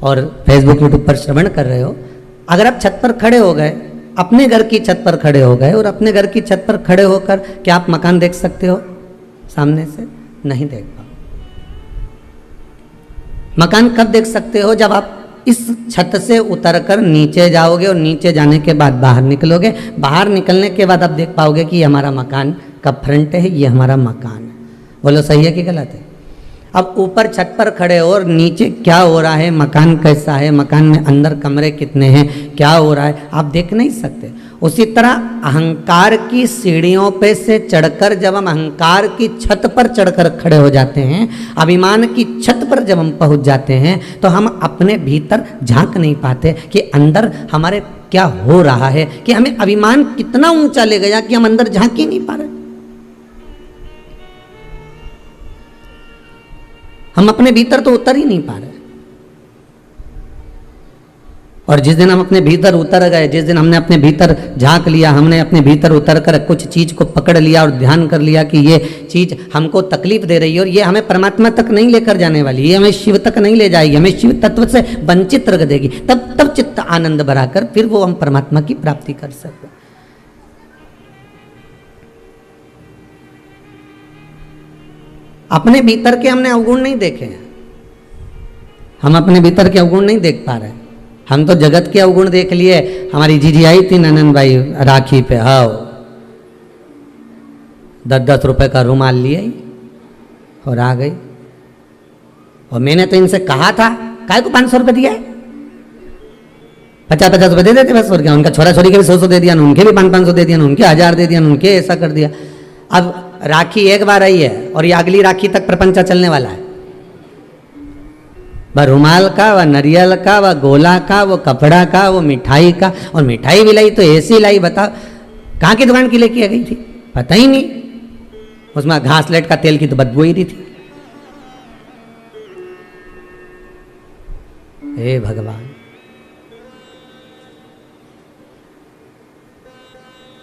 और Facebook YouTube पर श्रवण कर रहे हो, अगर आप छत पर खड़े हो गए, अपने घर की छत पर खड़े हो गए और अपने घर की छत पर खड़े होकर क्या आप मकान देख सकते हो सामने से? नहीं देख पाओ। मकान कब देख सकते हो? जब आप इस छत से उतरकर नीचे जाओगे और नीचे जाने के बाद बाहर निकलोगे। बाहर निकलने के बाद आप देख पाओगे कि ये हमारा मकान का फ्रंट है, ये हमारा मकान है। बोलो सही है कि गलत है? अब ऊपर छत पर खड़े हो और नीचे क्या हो रहा है, मकान कैसा है, मकान में अंदर कमरे कितने हैं, क्या हो रहा है, आप देख नहीं सकते। उसी तरह अहंकार की सीढ़ियों पे से चढ़कर जब हम अहंकार की छत पर चढ़कर खड़े हो जाते हैं, अभिमान की छत पर जब हम पहुंच जाते हैं, तो हम अपने भीतर झांक नहीं पाते कि अंदर हमारे क्या हो रहा है, कि हमें अभिमान कितना ऊंचा ले गया कि हम अंदर झांक ही नहीं पा रहे। हम अपने भीतर तो उतर ही नहीं पा रहे। और जिस दिन हम अपने भीतर उतर गए, जिस दिन हमने अपने भीतर झांक लिया, हमने अपने भीतर उतर कर कुछ चीज को पकड़ लिया और ध्यान कर लिया कि ये चीज हमको तकलीफ दे रही है और ये हमें परमात्मा तक नहीं लेकर जाने वाली, ये हमें शिव तक नहीं ले जाएगी, हमें शिव तत्व से वंचित रख देगी, तब चित्त आनंद भराकर फिर वो हम परमात्मा की प्राप्ति कर सकते। अपने भीतर के हमने अवगुण नहीं देखे हैं, हम अपने भीतर के अवगुण नहीं देख पा रहे। हम तो जगत के अवगुण देख लिए। हमारी जीजी आई थी ननन भाई राखी पे, हाँ 10-10 रुपए का रुमाल लिए और आ गई। और मैंने तो इनसे कहा था, काय को 500 रुपए दिया है, 50-50 रुपए दे देते बस, और क्या। उनका छोरा छोरी के भी 100-100 दे दिया, उनके भी 500-500 दे दिया, उनके 1000 दे दिया, उनके ऐसा कर दिया। अब राखी एक बार आई है और ये अगली राखी तक प्रपंचा चलने वाला है। वह रुमाल का, वह नरियल का, वह गोला का, वो कपड़ा का, वो मिठाई का। और मिठाई भी लाई तो ऐसी लाई, बताओ कहाँ की दुकान की लेके आ गई थी, पता ही नहीं। उसमें घासलेट का तेल की तो बदबू ही रही थी। हे भगवान।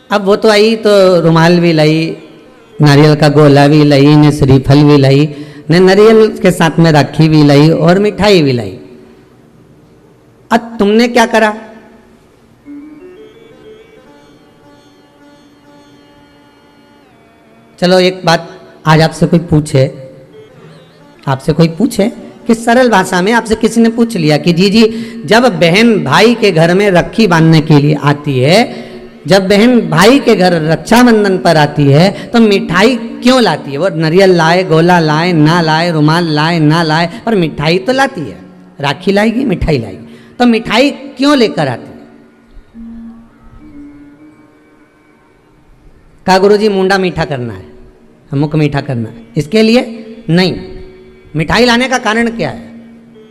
अब वो तो आई तो रुमाल भी लाई, नारियल का गोला भी लाई ने, श्रीफल भी लाई ने, नारियल के साथ में राखी भी लाई और मिठाई भी लाई। अब तुमने क्या करा? चलो एक बात आज आपसे कोई पूछे, आपसे कोई पूछे कि सरल भाषा में आपसे किसी ने पूछ लिया कि जी जब बहन भाई के घर में राखी बांधने के लिए आती है, जब बहन भाई के घर रक्षाबंधन पर आती है तो मिठाई क्यों लाती है? वो नारियल लाए, गोला लाए ना लाए, रुमाल लाए ना लाए, पर मिठाई तो लाती है। राखी लाएगी, मिठाई लाएगी, तो मिठाई क्यों लेकर आती है? कहा गुरुजी मुंडा मीठा करना है, मुख मीठा करना है, इसके लिए नहीं। मिठाई लाने का कारण क्या है?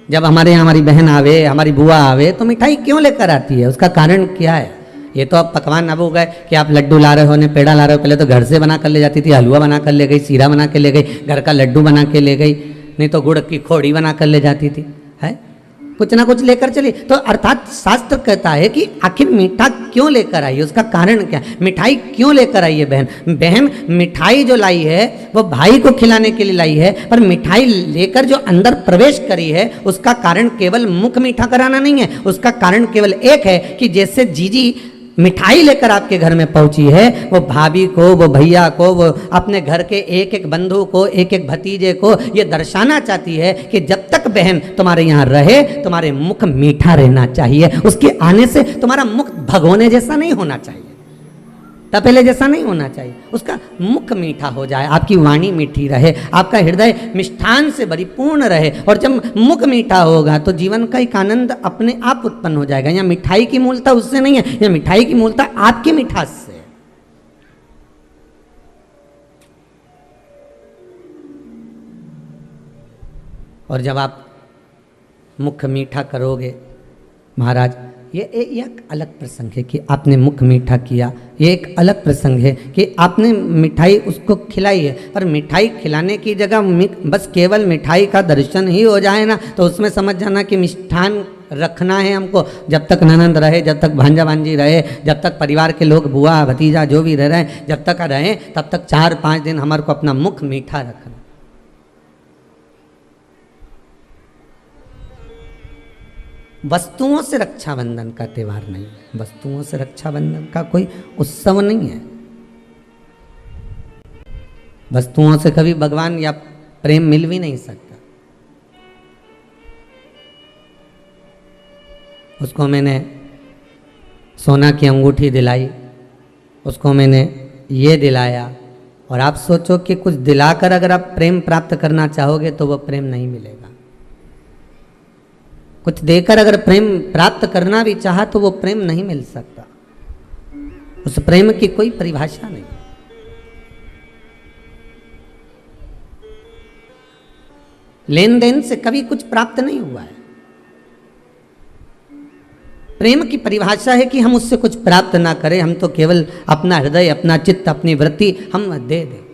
जब हमारे यहाँ हमारी बहन आवे, हमारी बुआ आवे, तो मिठाई क्यों लेकर आती है, उसका कारण क्या है? ये तो अब पकवान अब हो गए कि आप लड्डू ला रहे हो, ने पेड़ा ला रहे हो। पहले तो घर से बना कर ले जाती थी, हलवा बना कर ले गई, सीरा बना के ले गई, घर का लड्डू बना के ले गई, नहीं तो गुड़ की खोड़ी बना कर ले जाती थी, है कुछ ना कुछ लेकर चली। तो अर्थात शास्त्र कहता है कि आखिर मीठा क्यों लेकर आई, उसका कारण क्या, मिठाई क्यों लेकर आई है बहन? बहन मिठाई जो लाई है वो भाई को खिलाने के लिए लाई है, पर मिठाई लेकर जो अंदर प्रवेश करी है उसका कारण केवल मुख मीठा कराना नहीं है, उसका कारण केवल एक है कि जैसे जीजी मिठाई लेकर आपके घर में पहुंची है, वो भाभी को, वो भैया को, वो अपने घर के एक एक बंधु को, एक एक भतीजे को ये दर्शाना चाहती है कि जब तक बहन तुम्हारे यहाँ रहे तुम्हारे मुख मीठा रहना चाहिए, उसके आने से तुम्हारा मुख भगोने जैसा नहीं होना चाहिए, तपेले जैसा नहीं होना चाहिए, उसका मुख मीठा हो जाए, आपकी वाणी मीठी रहे, आपका हृदय मिष्ठान से परिपूर्ण रहे। और जब मुख मीठा होगा तो जीवन का एक आनंद अपने आप उत्पन्न हो जाएगा। यहाँ मिठाई की मूलता उससे नहीं है, यहाँ मिठाई की मूलता आपकी मिठास से है। और जब आप मुख मीठा करोगे महाराज, ये एक अलग प्रसंग है कि आपने मुख मीठा किया, ये एक अलग प्रसंग है कि आपने मिठाई उसको खिलाई है, पर मिठाई खिलाने की जगह बस केवल मिठाई का दर्शन ही हो जाए ना, तो उसमें समझ जाना कि मिष्ठान रखना है हमको। जब तक ननंद रहे, जब तक भांजा भांजी रहे, जब तक परिवार के लोग बुआ भतीजा जो भी रह रहे हैं, जब तक रहे तब तक 4-5 दिन हमारे को अपना मुख मीठा रखना। वस्तुओं से रक्षाबंधन का त्यौहार नहीं है, वस्तुओं से रक्षाबंधन का कोई उत्सव नहीं है। वस्तुओं से कभी भगवान या प्रेम मिल भी नहीं सकता। उसको मैंने सोना की अंगूठी दिलाई, उसको मैंने ये दिलाया, और आप सोचो कि कुछ दिलाकर अगर आप प्रेम प्राप्त करना चाहोगे तो वो प्रेम नहीं मिलेगा। कुछ देकर अगर प्रेम प्राप्त करना भी चाहा तो वो प्रेम नहीं मिल सकता। उस प्रेम की कोई परिभाषा नहीं। लेन देन से कभी कुछ प्राप्त नहीं हुआ है। प्रेम की परिभाषा है कि हम उससे कुछ प्राप्त ना करें, हम तो केवल अपना हृदय, अपना चित्त, अपनी वृत्ति हम दे दें।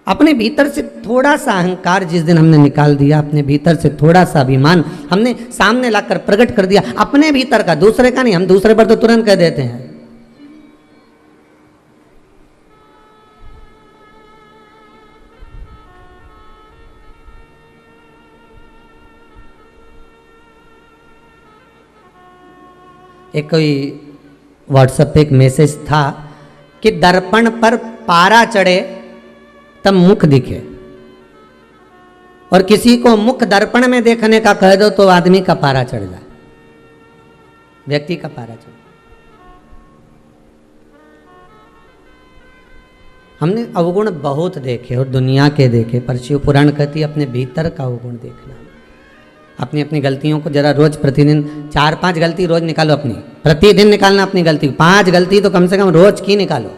अपने भीतर से थोड़ा सा अहंकार जिस दिन हमने निकाल दिया, अपने भीतर से थोड़ा सा अभिमान हमने सामने लाकर प्रकट कर दिया, अपने भीतर का, दूसरे का नहीं। हम दूसरे पर तो तुरंत कह देते हैं। एक कोई व्हाट्सएप पे एक मैसेज था कि दर्पण पर पारा चढ़े तब मुख दिखे, और किसी को मुख दर्पण में देखने का कह दो तो आदमी का पारा चढ़ जाए, व्यक्ति का पारा चढ़। हमने अवगुण बहुत देखे और दुनिया के देखे, पर शिव पुराण कहती है अपने भीतर का अवगुण देखना। अपनी अपनी गलतियों को जरा रोज प्रतिदिन 4-5 गलती रोज निकालो, अपनी प्रतिदिन निकालना अपनी गलती। 5 गलती तो कम से कम रोज की निकालो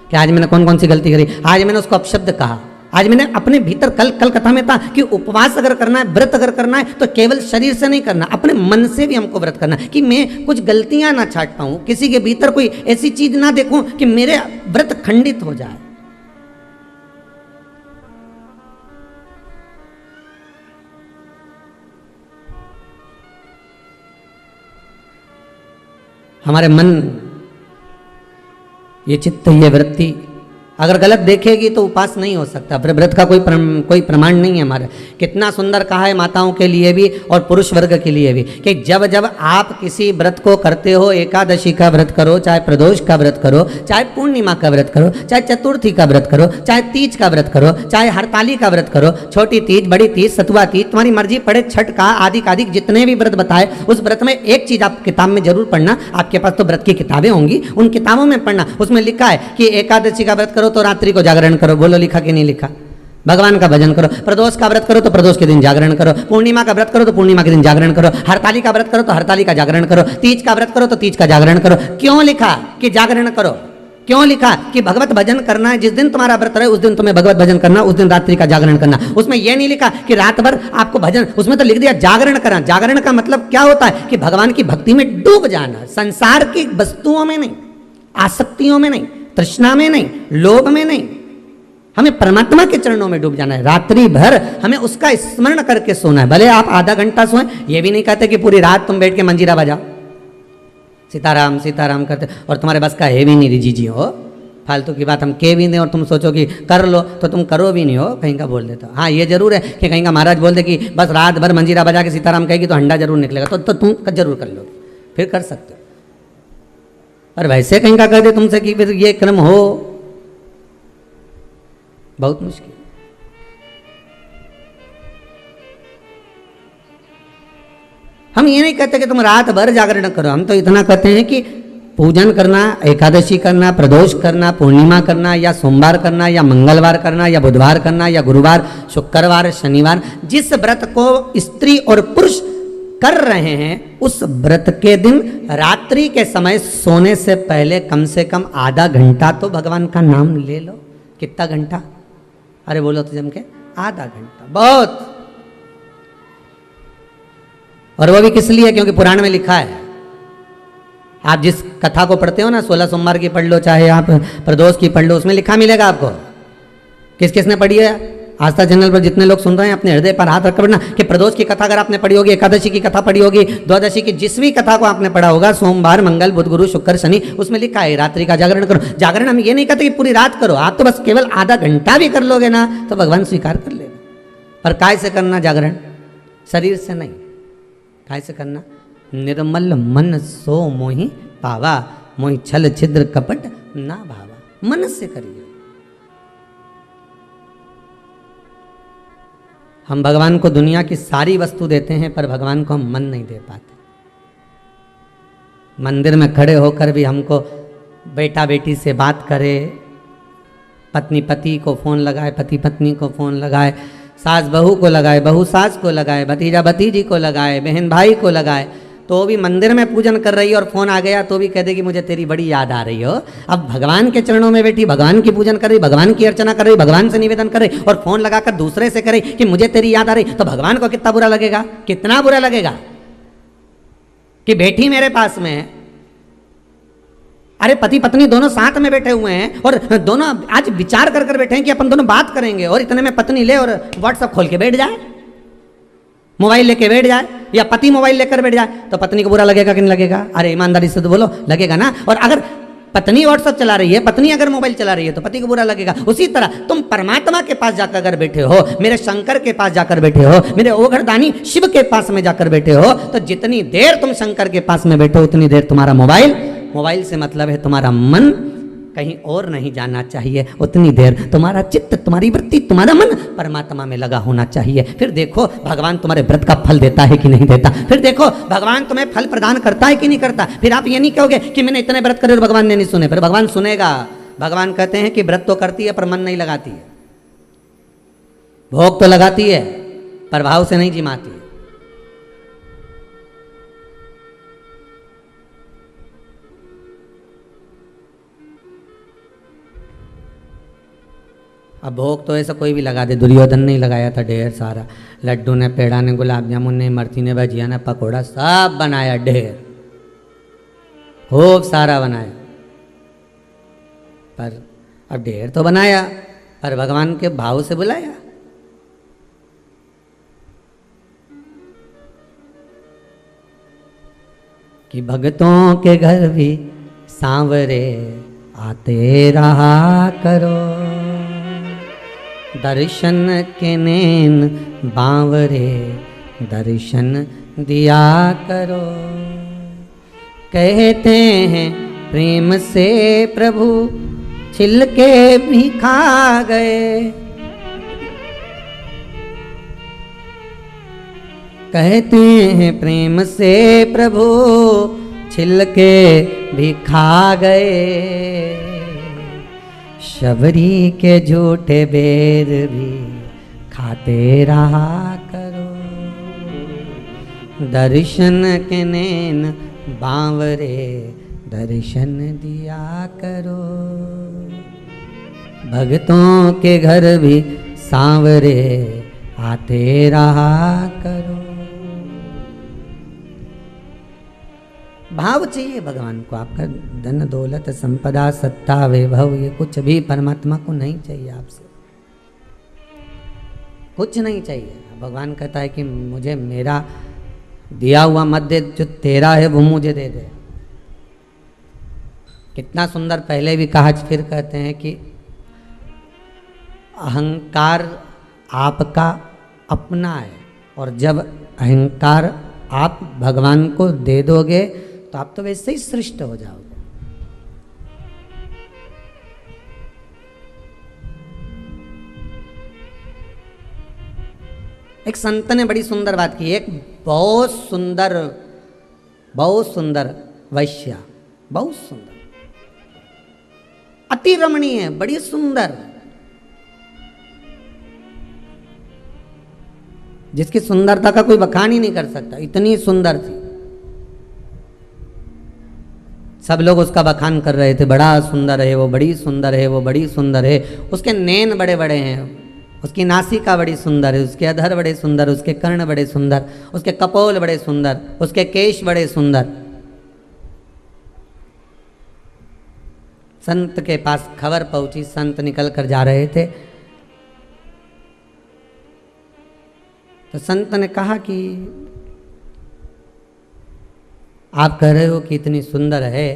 कि आज मैंने कौन कौन सी गलती करी, आज मैंने उसको अपशब्द कहा, आज मैंने अपने भीतर, कल कथा में था कि उपवास अगर करना है, व्रत अगर करना है तो केवल शरीर से नहीं करना, अपने मन से भी हमको व्रत करना है कि मैं कुछ गलतियां ना छाट पाऊं, किसी के भीतर कोई ऐसी चीज ना देखूं कि मेरे व्रत खंडित हो जाए। हमारे मन, ये चित्त, ये वृत्ति अगर गलत देखेगी तो उपास नहीं हो सकता। फिर व्रत का कोई प्रमाण नहीं है हमारे। कितना सुंदर कहा है माताओं के लिए भी और पुरुष वर्ग के लिए भी कि जब जब आप किसी व्रत को करते हो, एकादशी का व्रत करो, चाहे प्रदोष का व्रत करो, चाहे पूर्णिमा का व्रत करो, चाहे चतुर्थी का व्रत करो, चाहे तीज का व्रत करो, चाहे हरताली का व्रत करो, छोटी तीज, बड़ी तीज, सतुआ तीज, तुम्हारी मर्जी पड़े, छठ का, आदि जितने भी व्रत बताए, उस व्रत में एक चीज आप किताब में जरूर पढ़ना। आपके पास तो व्रत की किताबें होंगी, उन किताबों में पढ़ना। उसमें लिखा है कि एकादशी का व्रत करो तो रात्रि को जागरण करो। बोलो लिखा कि नहीं लिखा? भगवान का भजन करो। प्रदोष का व्रत करो तो प्रदोष के दिन जागरण करो। पूर्णिमा का व्रत करो तो पूर्णिमा के दिन जागरण करो। हरताली का व्रत करो तो हरताली का जागरण करो। तीज का व्रत करो तो तीज का जागरण करो। क्यों लिखा कि जागरण करो? क्यों लिखा कि भगवत भजन करना है? जिस दिन तुम्हारा व्रत रहे उस दिन तुम्हें भगवत भजन करना, उस दिन रात्रि का जागरण करना। उसमें यह नहीं लिखा कि रात भर आपको भजन, उसमें तो लिख दिया जागरण करना। जागरण का मतलब क्या होता है कि भगवान की भक्ति में डूब जाना, संसार की वस्तुओं में नहीं, आसक्तियों में नहीं, तृष्णा में नहीं, लोभ में नहीं, हमें परमात्मा के चरणों में डूब जाना है। रात्रि भर हमें उसका स्मरण करके सोना है। भले आप आधा घंटा सोएं, ये भी नहीं कहते कि पूरी रात तुम बैठ के मंजीरा बजाओ, सीताराम सीताराम करते, और तुम्हारे बस का है भी नहीं जी हो, फालतू की बात हम कह भी दें और तुम सोचो कि कर लो तो तुम करो भी नहीं हो, कहीं का बोल देते हो। हाँ ये जरूर है कि कहीं का महाराज बोल दे कि बस रात भर मंजीरा बजा के सीताराम कहेगी तो हंडा जरूर निकलेगा, तो तुम जरूर कर लो, फिर कर सकते हो। और वैसे कहीं का कह दे तुमसे कि फिर ये क्रम हो, बहुत मुश्किल। हम ये नहीं कहते कि तुम रात भर जागरण करो, हम तो इतना कहते हैं कि पूजन करना, एकादशी करना, प्रदोष करना, पूर्णिमा करना, या सोमवार करना, या मंगलवार करना, या बुधवार करना, या गुरुवार, शुक्रवार, शनिवार, जिस व्रत को स्त्री और पुरुष कर रहे हैं उस व्रत के दिन रात्रि के समय सोने से पहले कम से कम आधा घंटा तो भगवान का नाम ले लो। कितना घंटा? अरे बोलो तो जम के आधा घंटा, बहुत। और वो भी किस लिए? क्योंकि पुराण में लिखा है। आप जिस कथा को पढ़ते हो ना, 16 सोमवार की पढ़ लो, चाहे आप प्रदोष की पढ़ लो, उसमें लिखा मिलेगा आपको। किस किसने पढ़ी है? आस्था चैनल पर जितने लोग सुन रहे हैं अपने हृदय पर हाथ रखकर पढ़ना कि प्रदोष की कथा अगर आपने पढ़ी होगी, एकादशी की कथा पढ़ी होगी, द्वादशी की जिस भी कथा को आपने पढ़ा होगा, सोमवार, मंगल, बुध, गुरु, शुक्र, शनि, उसमें लिखा है रात्रि का जागरण करो। जागरण हम ये नहीं कहते कि पूरी रात करो, आप तो बस केवल आधा घंटा भी कर लोगे ना तो भगवान स्वीकार कर लेगा। पर काय से करना जागरण? शरीर से नहीं। काय से करना? निर्मल मन सो मोहि पावा, मोहि छल छिद्र कपट ना भावा। मन से करिए। हम भगवान को दुनिया की सारी वस्तु देते हैं, पर भगवान को हम मन नहीं दे पाते। मंदिर में खड़े होकर भी हमको बेटा बेटी से बात करे, पत्नी पति को फ़ोन लगाए, पति पत्नी को फ़ोन लगाए, सास बहू को लगाए, बहू सास को लगाए, भतीजा भतीजी को लगाए, बहन भाई को लगाए, तो वो भी मंदिर में पूजन कर रही है और फ़ोन आ गया तो भी कह देगी मुझे तेरी बड़ी याद आ रही हो। अब भगवान के चरणों में बैठी भगवान की पूजन कर रही, भगवान की अर्चना कर रही, भगवान से निवेदन कर रही, और फ़ोन लगाकर दूसरे से करे कि मुझे तेरी याद आ रही, तो भगवान को कितना बुरा लगेगा, कितना बुरा लगेगा कि बेटी मेरे पास में है। अरे पति पत्नी दोनों साथ में बैठे हुए हैं और दोनों आज विचार कर बैठे हैं कि अपन दोनों बात करेंगे, और इतने में पत्नी ले और व्हाट्सएप खोल के बैठ जाए, मोबाइल लेके बैठ जाए, या पति मोबाइल लेकर बैठ जाए, तो पत्नी को बुरा लगेगा कि नहीं लगेगा? अरे ईमानदारी से तो बोलो, लगेगा ना। और अगर पत्नी व्हाट्सएप चला रही है, पत्नी अगर मोबाइल चला रही है, तो पति को बुरा लगेगा। उसी तरह तुम परमात्मा के पास जाकर अगर बैठे हो, मेरे शंकर के पास जाकर बैठे हो, मेरे ओघरदानी शिव के पास में जाकर बैठे हो, तो जितनी देर तुम शंकर के पास में बैठे हो उतनी देर तुम्हारा मोबाइल से मतलब है तुम्हारा मन कहीं और नहीं जाना चाहिए, उतनी देर तुम्हारा चित्त, तुम्हारी वृत्ति, तुम्हारा मन परमात्मा में लगा होना चाहिए। फिर देखो भगवान तुम्हारे व्रत का फल देता है कि नहीं देता, फिर देखो भगवान तुम्हें फल प्रदान करता है कि नहीं करता। फिर आप ये नहीं कहोगे कि मैंने इतने व्रत करे और भगवान ने नहीं सुने, फिर भगवान सुनेगा। भगवान कहते हैं कि व्रत तो करती है पर मन नहीं लगाती है, भोग तो लगाती है पर भाव से नहीं जिमाती है। अब भोग तो ऐसा कोई भी लगा दे, दुर्योधन ने लगाया था ढेर सारा, लड्डू ने, पेड़ा ने, गुलाब जामुन ने, इमरती ने, भजिया ने, पकौड़ा सब बनाया ढेर, खूब सारा बनाया। पर अब ढेर तो बनाया पर भगवान के भाव से बुलाया। कि भक्तों के घर भी सांवरे आते रहा करो, दर्शन के नैन बांवरे दर्शन दिया करो। कहते हैं प्रेम से प्रभु छिलके भी खा गए, कहते हैं प्रेम से प्रभु छिलके भी खा गए। शबरी के झूठे बेर भी खाते रहा करो, दर्शन के नैन बांवरे दर्शन दिया करो। भक्तों के घर भी सांवरे आते रहा करो। भाव चाहिए भगवान को। आपका धन दौलत संपदा सत्ता वैभव ये कुछ भी परमात्मा को नहीं चाहिए, आपसे कुछ नहीं चाहिए। भगवान कहता है कि मुझे मेरा दिया हुआ मत दे, जो तेरा है वो मुझे दे दे। कितना सुंदर पहले भी कहा, फिर कहते हैं कि अहंकार आपका अपना है, और जब अहंकार आप भगवान को दे दोगे तो आप तो वैसे ही सृष्ट हो जाओगे। एक संत ने बड़ी सुंदर बात की। एक बहुत सुंदर वैश्या, बहुत सुंदर, अति रमणीय, बड़ी सुंदर, जिसकी सुंदरता का कोई बखान ही नहीं कर सकता, इतनी सुंदर थी। सब लोग उसका बखान कर रहे थे, बड़ा सुंदर है वो, बड़ी सुंदर है वो, बड़ी सुंदर है। उसके नैन बड़े बड़े हैं, उसकी नासिका बड़ी सुंदर है, उसके अधर बड़े सुंदर, उसके कर्ण बड़े सुंदर, उसके कपोल बड़े सुंदर, उसके केश बड़े सुंदर। संत के पास खबर पहुंची, संत निकल कर जा रहे थे, तो संत ने कहा कि आप कह रहे हो कि इतनी सुंदर है,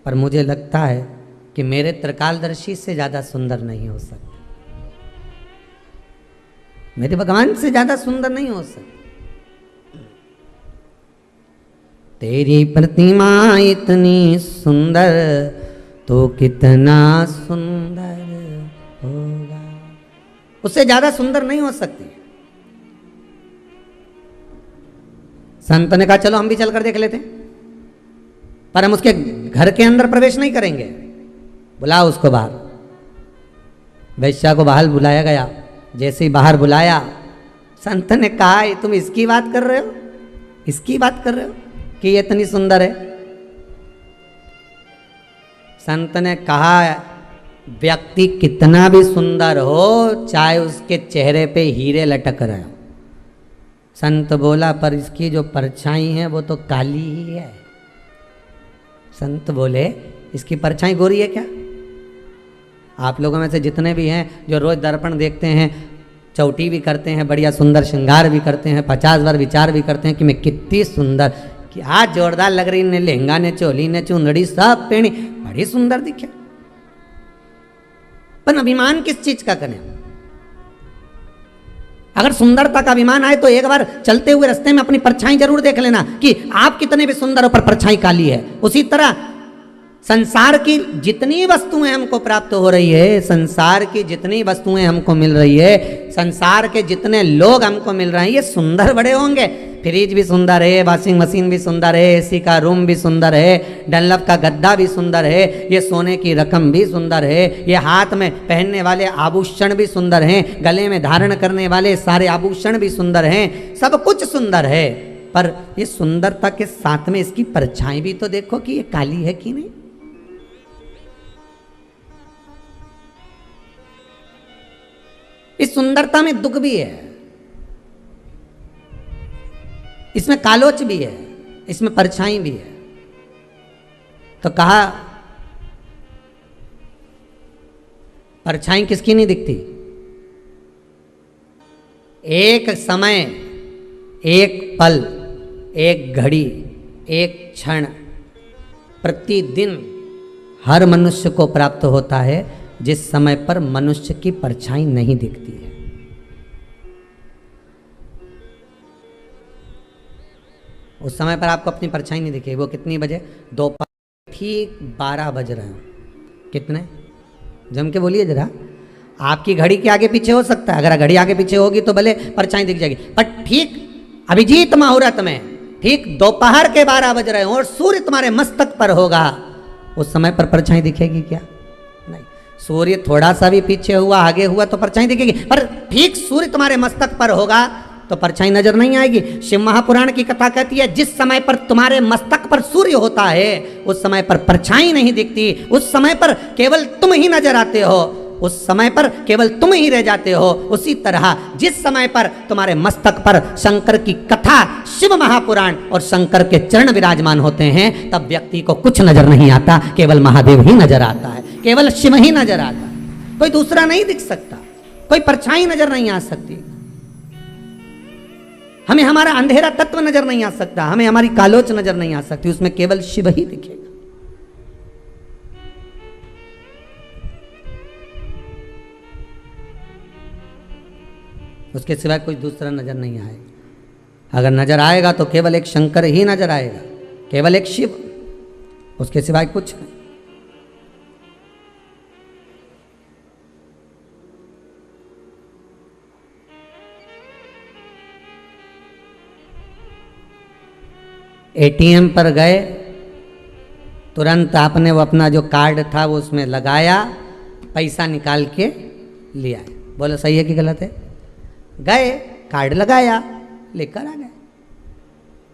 पर मुझे लगता है कि मेरे त्रिकालदर्शी से ज़्यादा सुंदर नहीं हो सकता, मेरे भगवान से ज़्यादा सुंदर नहीं हो सकता। तेरी प्रतिमा इतनी सुंदर तो कितना सुंदर होगा। उससे ज्यादा सुंदर नहीं हो सकती। संत ने कहा चलो हम भी चलकर देख लेते, पर हम उसके घर के अंदर प्रवेश नहीं करेंगे, बुलाओ उसको बाहर। वैश्या को बाहर बुलाया गया। जैसे ही बाहर बुलाया, संत ने कहा तुम इसकी बात कर रहे हो, इसकी बात कर रहे हो कि ये इतनी सुंदर है। संत ने कहा व्यक्ति कितना भी सुंदर हो, चाहे उसके चेहरे पे हीरे लटक रहे हो। संत बोला पर इसकी जो परछाई है वो तो काली ही है। संत बोले इसकी परछाई गोरी है क्या? आप लोगों में से जितने भी हैं जो रोज दर्पण देखते हैं, चौटी भी करते हैं, बढ़िया सुंदर श्रृंगार भी करते हैं, 50 बार विचार भी करते हैं कि मैं कितनी सुंदर, कि आज जोरदार लग रही, ने लहंगा ने चोली ने चुंदड़ी सब पहनी, बड़ी सुंदर दिखे। पर अभिमान किस चीज का करें? अगर सुंदरता का अभिमान आए तो एक बार चलते हुए रास्ते में अपनी परछाई जरूर देख लेना कि आप कितने भी सुंदर हो पर परछाई काली है। उसी तरह संसार की जितनी वस्तुएं हमको प्राप्त हो रही है, संसार की जितनी वस्तुएं हमको मिल रही है, संसार के जितने लोग हमको मिल रहे हैं, ये सुंदर बड़े होंगे। फ्रिज भी सुंदर है, वॉशिंग मशीन भी सुंदर है, एसी का रूम भी सुंदर है, डनलप का गद्दा भी सुंदर है, ये सोने की रकम भी सुंदर है, ये हाथ में पहनने वाले आभूषण भी सुंदर हैं, गले में धारण करने वाले सारे आभूषण भी सुंदर हैं, सब कुछ सुंदर है। पर ये सुंदरता के साथ में इसकी परछाई भी तो देखो कि ये काली है कि नहीं। इस सुंदरता में दुख भी है, इसमें कालोच भी है, इसमें परछाई भी है। तो कहा परछाई किसकी नहीं दिखती? एक समय, एक पल, एक घड़ी, एक क्षण प्रतिदिन हर मनुष्य को प्राप्त होता है जिस समय पर मनुष्य की परछाई नहीं दिखती है। उस समय पर आपको अपनी परछाई नहीं दिखेगी। वो कितनी बजे? दोपहर ठीक 12 बज रहे हैं। कितने? जम के बोलिए जरा। आपकी घड़ी के आगे पीछे हो सकता है, अगर घड़ी आगे पीछे होगी तो भले परछाई दिख जाएगी, पर ठीक अभिजीत मुहूर्त में ठीक दोपहर के 12 बज रहे हो और सूर्य तुम्हारे मस्तक पर होगा, उस समय पर परछाई दिखेगी क्या? नहीं। सूर्य थोड़ा सा भी पीछे हुआ, आगे हुआ तो परछाई दिखेगी, पर ठीक सूर्य तुम्हारे मस्तक पर होगा तो परछाई नजर नहीं आएगी। शिव महापुराण की कथा कहती है जिस समय पर तुम्हारे मस्तक पर सूर्य होता है उस समय पर परछाई नहीं दिखती, उस समय पर केवल तुम ही नजर आते हो, उस समय पर केवल तुम ही रह जाते हो। उसी तरह जिस समय पर तुम्हारे मस्तक पर शंकर की कथा, शिव महापुराण और शंकर के चरण विराजमान होते हैं, तब व्यक्ति को कुछ नजर नहीं आता, केवल महादेव ही नजर आता है, केवल शिव ही नजर आता है, कोई दूसरा नहीं दिख सकता, कोई परछाई नजर नहीं आ सकती। हमें हमारा अंधेरा तत्व नजर नहीं आ सकता, हमें हमारी कालोच नजर नहीं आ सकती, उसमें केवल शिव ही दिखेगा। उसके सिवाय कोई दूसरा नजर नहीं आएगा। अगर नजर आएगा तो केवल एक शंकर ही नजर आएगा, केवल एक शिव, उसके सिवाय कुछ नहीं। एटीएम पर गए, तुरंत आपने वो अपना जो कार्ड था वो उसमें लगाया, पैसा निकाल के लिया। बोलो सही है कि गलत है? गए, कार्ड लगाया, लेकर आ गए।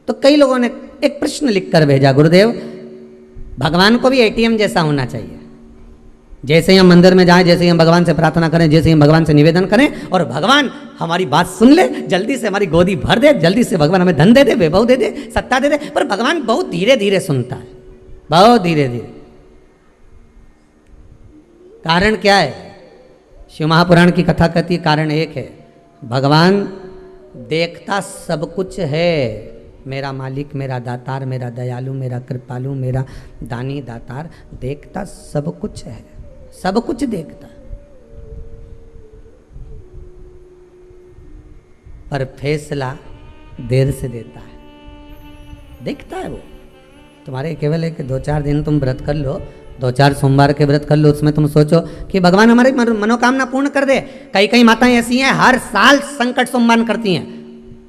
तो कई लोगों ने एक प्रश्न लिखकर भेजा, गुरुदेव भगवान को भी एटीएम जैसा होना चाहिए। जैसे ही हम मंदिर में जाएं, जैसे ही हम भगवान से प्रार्थना करें, जैसे ही हम भगवान से निवेदन करें और भगवान हमारी बात सुन ले, जल्दी से हमारी गोदी भर दे, जल्दी से भगवान हमें धन दे दे, वैभव दे दे, सत्ता दे दे। पर भगवान बहुत धीरे धीरे सुनता है, बहुत धीरे धीरे। कारण क्या है? शिव महापुराण की कथा कहती है कारण एक है, भगवान देखता सब कुछ है, मेरा मालिक, मेरा दातार, मेरा दयालु, मेरा कृपालु, मेरा दानी दातार, देखता सब कुछ है, सब कुछ देखता, पर फैसला देर से देता है। दिखता है वो। तुम्हारे केवल है कि 2-4 दिन तुम व्रत कर लो, 2-4 सोमवार के व्रत कर लो, उसमें तुम सोचो कि भगवान हमारी मनोकामना पूर्ण कर दे। कई कई माताएं ऐसी हैं हर साल संकट सोमवार करती हैं,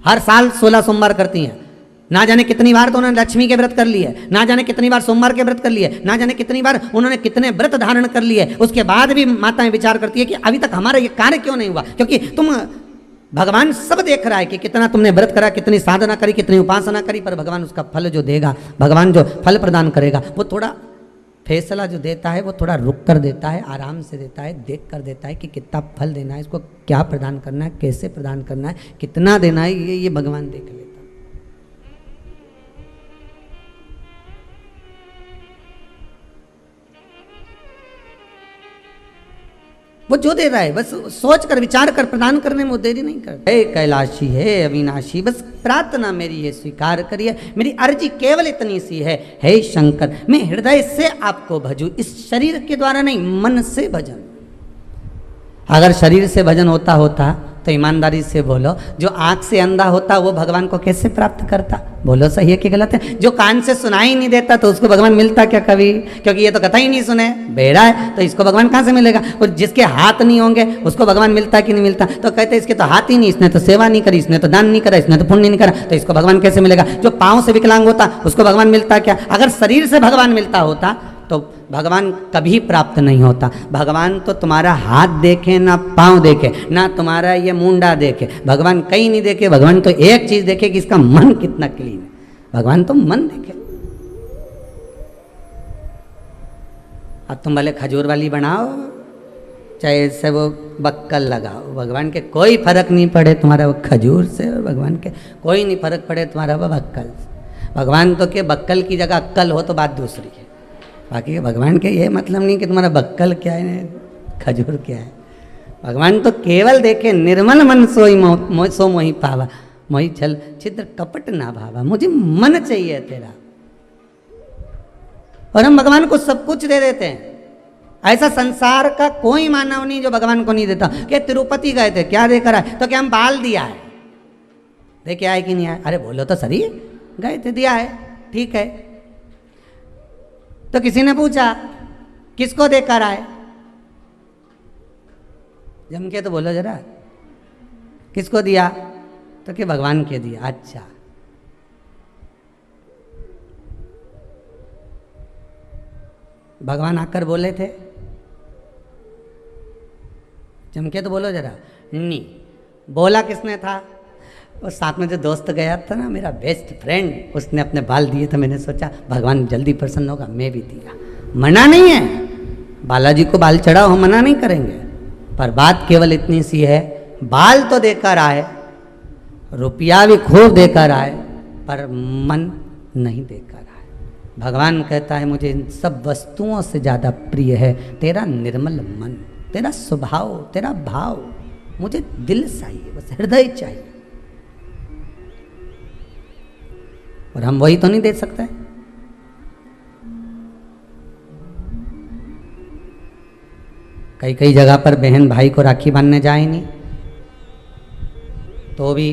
हर साल 16 सोमवार करती हैं। ना जाने कितनी बार तो उन्होंने लक्ष्मी के व्रत कर लिए, ना जाने कितनी बार सोमवार के व्रत कर लिए, ना जाने कितनी बार उन्होंने कितने व्रत धारण कर लिए। उसके बाद भी माताएं विचार करती है कि अभी तक हमारा ये कार्य क्यों नहीं हुआ। क्योंकि तुम, भगवान सब देख रहा है कि कितना तुमने व्रत करा, कितनी साधना करी, कितनी उपासना करी, पर भगवान उसका फल जो देगा, भगवान जो फल प्रदान करेगा, वो थोड़ा फैसला जो देता है वो थोड़ा रुक कर देता है, आराम से देता है, देख कर देता है कि कितना फल देना है, इसको क्या प्रदान करना है, कैसे प्रदान करना है, कितना देना है, ये भगवान देख लेता है। वो जो दे रहा है बस सोच कर विचार कर प्रदान करने में वो देरी नहीं करता। हे कैलाशी, हे अविनाशी, बस प्रार्थना मेरी ये स्वीकार करिए, मेरी अर्जी केवल इतनी सी है, हे शंकर मैं हृदय से आपको भजूं, इस शरीर के द्वारा नहीं, मन से भजन। अगर शरीर से भजन होता तो ईमानदारी से बोलो, जो आंख से अंधा होता वो भगवान को कैसे प्राप्त करता? बोलो सही है कि गलत है? जो कान से सुनाई नहीं देता तो उसको भगवान मिलता क्या कभी? क्योंकि ये तो कथा ही नहीं सुने, बेड़ा है, तो इसको भगवान कहाँ से मिलेगा? और जिसके हाथ नहीं होंगे उसको भगवान मिलता कि नहीं मिलता? तो कहते इसके तो हाथ ही नहीं, इसने तो सेवा नहीं करी, इसने तो दान नहीं करा, इसने तो पुण्य नहीं करा, तो इसको भगवान कैसे मिलेगा? जो पाँव से विकलांग होता उसको भगवान मिलता क्या? अगर शरीर से भगवान मिलता होता तो भगवान कभी प्राप्त नहीं होता। भगवान तो तुम्हारा हाथ देखे ना पांव देखे, ना तुम्हारा ये मुंडा देखे, भगवान कहीं नहीं देखे। भगवान तो एक चीज देखे कि इसका मन कितना क्लीन है, भगवान तो मन देखे। अब तुम भले खजूर वाली बनाओ चाहे इससे वो बक्कल लगाओ, भगवान के कोई फर्क नहीं पड़े तुम्हारा वो खजूर से, और भगवान के कोई नहीं फर्क पड़े तुम्हारा वो बक्कल से। भगवान तो के बक्कल की जगह अक्कल हो तो बात दूसरी है, बाकी भगवान के ये मतलब नहीं कि तुम्हारा बक्कल क्या है खजूर क्या है। भगवान तो केवल देखे निर्मल मन सोई सो मोहि पावा, मोहि छल छिद्र कपट ना भावा, मुझे मन चाहिए तेरा। और हम भगवान को सब कुछ दे देते हैं। ऐसा संसार का कोई मानव नहीं जो भगवान को नहीं देता। कि तिरुपति गए थे, क्या देकर आए? तो क्या हम बाल दिया है, देखे आए कि नहीं आए? अरे बोलो तो सही, गए थे दिया है, ठीक है। तो किसी ने पूछा किसको देकर आए, जम के तो बोलो जरा, किसको दिया? तो कि भगवान के दिया। अच्छा, भगवान आकर बोले थे? जम के तो बोलो जरा। नहीं बोला किसने था? और साथ में जो दोस्त गया था ना, मेरा बेस्ट फ्रेंड, उसने अपने बाल दिए तो मैंने सोचा भगवान जल्दी प्रसन्न होगा, मैं भी दिया। मना नहीं है, बालाजी को बाल चढ़ाओ, हम मना नहीं करेंगे, पर बात केवल इतनी सी है, बाल तो देकर आए, रुपया भी खूब देकर आए, पर मन नहीं देकर आए। भगवान कहता है मुझे इन सब वस्तुओं से ज़्यादा प्रिय है तेरा निर्मल मन, तेरा स्वभाव, तेरा भाव। मुझे दिल चाहिए, बस हृदय चाहिए, और हम वही तो नहीं दे सकते। कई कई जगह पर बहन भाई को राखी बांधने जाए नहीं, तो भी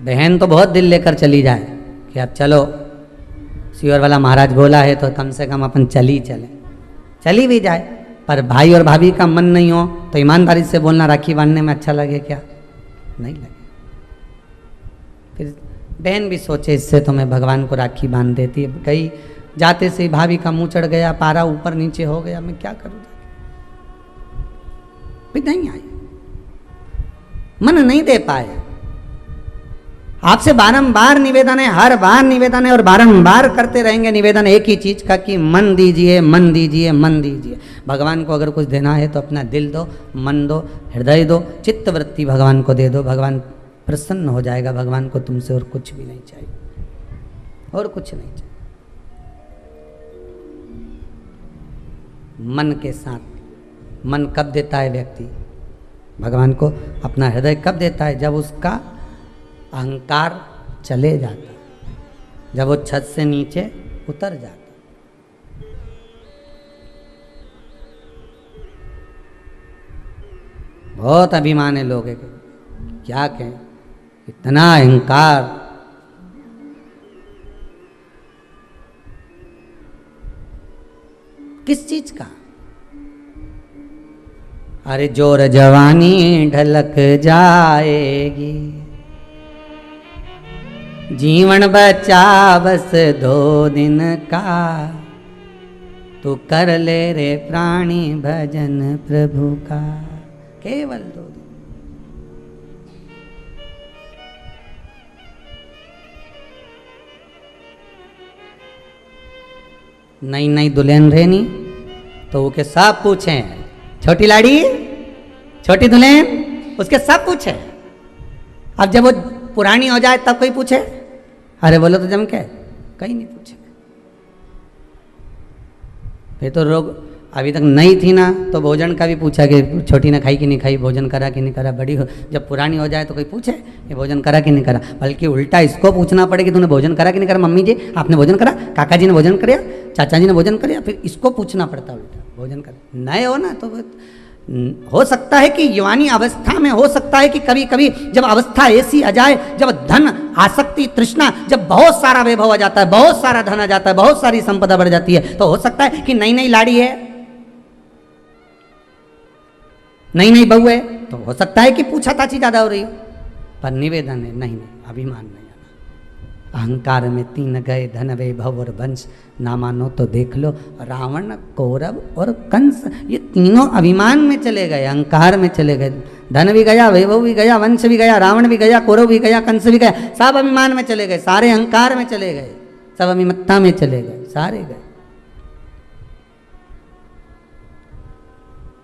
बहन तो बहुत दिल लेकर चली जाए कि अब चलो, सियोर वाला महाराज बोला है तो कम से कम अपन चली भी जाए। पर भाई और भाभी का मन नहीं हो तो ईमानदारी से बोलना, राखी बांधने में अच्छा लगे क्या? नहीं लगे। फिर बहन भी सोचे इससे तो मैं भगवान को राखी बांध देती। कहीं जाते से भाभी का मुंह चढ़ गया, पारा ऊपर नीचे हो गया, मैं क्या करूँ? भी नहीं आई, मन नहीं दे पाए। आपसे बारंबार निवेदन है, हर बार निवेदन है, और बारंबार करते रहेंगे निवेदन एक ही चीज का कि मन दीजिए, मन दीजिए, मन दीजिए। भगवान को अगर कुछ देना है तो अपना दिल दो, मन दो, हृदय दो, चित्त वृत्ति भगवान को दे दो, भगवान प्रसन्न हो जाएगा। भगवान को तुमसे और कुछ भी नहीं चाहिए, और कुछ नहीं चाहिए। मन के साथ, मन कब देता है व्यक्ति भगवान को? अपना हृदय कब देता है? जब उसका अहंकार चले जाता, जब वो छत से नीचे उतर जाता। बहुत अभिमानी लोग हैं, क्या कहें, इतना अहंकार, किस चीज का? अरे जोर जवानी ढलक जाएगी, जीवन बचा बस 2 दिन का, तू कर ले रे प्राणी भजन प्रभु का। केवल 2 दिन। नई नई दुल्हन रहनी तो वो के सब पूछे, छोटी लाड़ी, छोटी दुल्हन, उसके सब पूछे। अब जब वो पुरानी हो जाए तब कोई पूछे? अरे बोलो तो जम के कहीं नहीं पूछे। फिर तो लोग अभी तक नहीं थी ना तो भोजन का भी पूछा कि छोटी ने खाई कि नहीं खाई, भोजन करा कि नहीं करा। बड़ी हो जब पुरानी हो जाए तो कोई पूछे ये भोजन करा कि नहीं करा, बल्कि उल्टा इसको पूछना पड़े कि तूने भोजन करा कि नहीं करा। मम्मी जी आपने भोजन करा, काका जी ने भोजन कराया, चाचा जी ने भोजन कराया, फिर इसको पूछना पड़ता उल्टा भोजन कर। नए हो ना तो हो सकता है कि युवानी अवस्था में हो सकता है कि कभी कभी जब अवस्था ऐसी आ जाए, जब धन आसक्ति तृष्णा, जब बहुत सारा वैभव आ जाता है, बहुत सारा धन आ जाता है, बहुत सारी संपदा बढ़ जाती है, तो हो सकता है कि नई नई लाड़ी है, नई नई बहू है, तो हो सकता है कि पूछा ताछी ज्यादा हो रही हो। पर निवेदन है नहीं, अभिमान नहीं आना। अहंकार में 3 गए, धन वैभव और वंश, ना मानो तो देख लो रावण कौरव और कंस, ये तीनों अभिमान में चले गए, अहंकार में चले गए। धन भी गया, वैभव भी गया, वंश भी गया, रावण भी गया, कौरव भी गया, कंस भी गया, सब अभिमान में चले गए, सारे अहंकार में चले गए, सब अभिमत्ता में चले गए, सारे गए।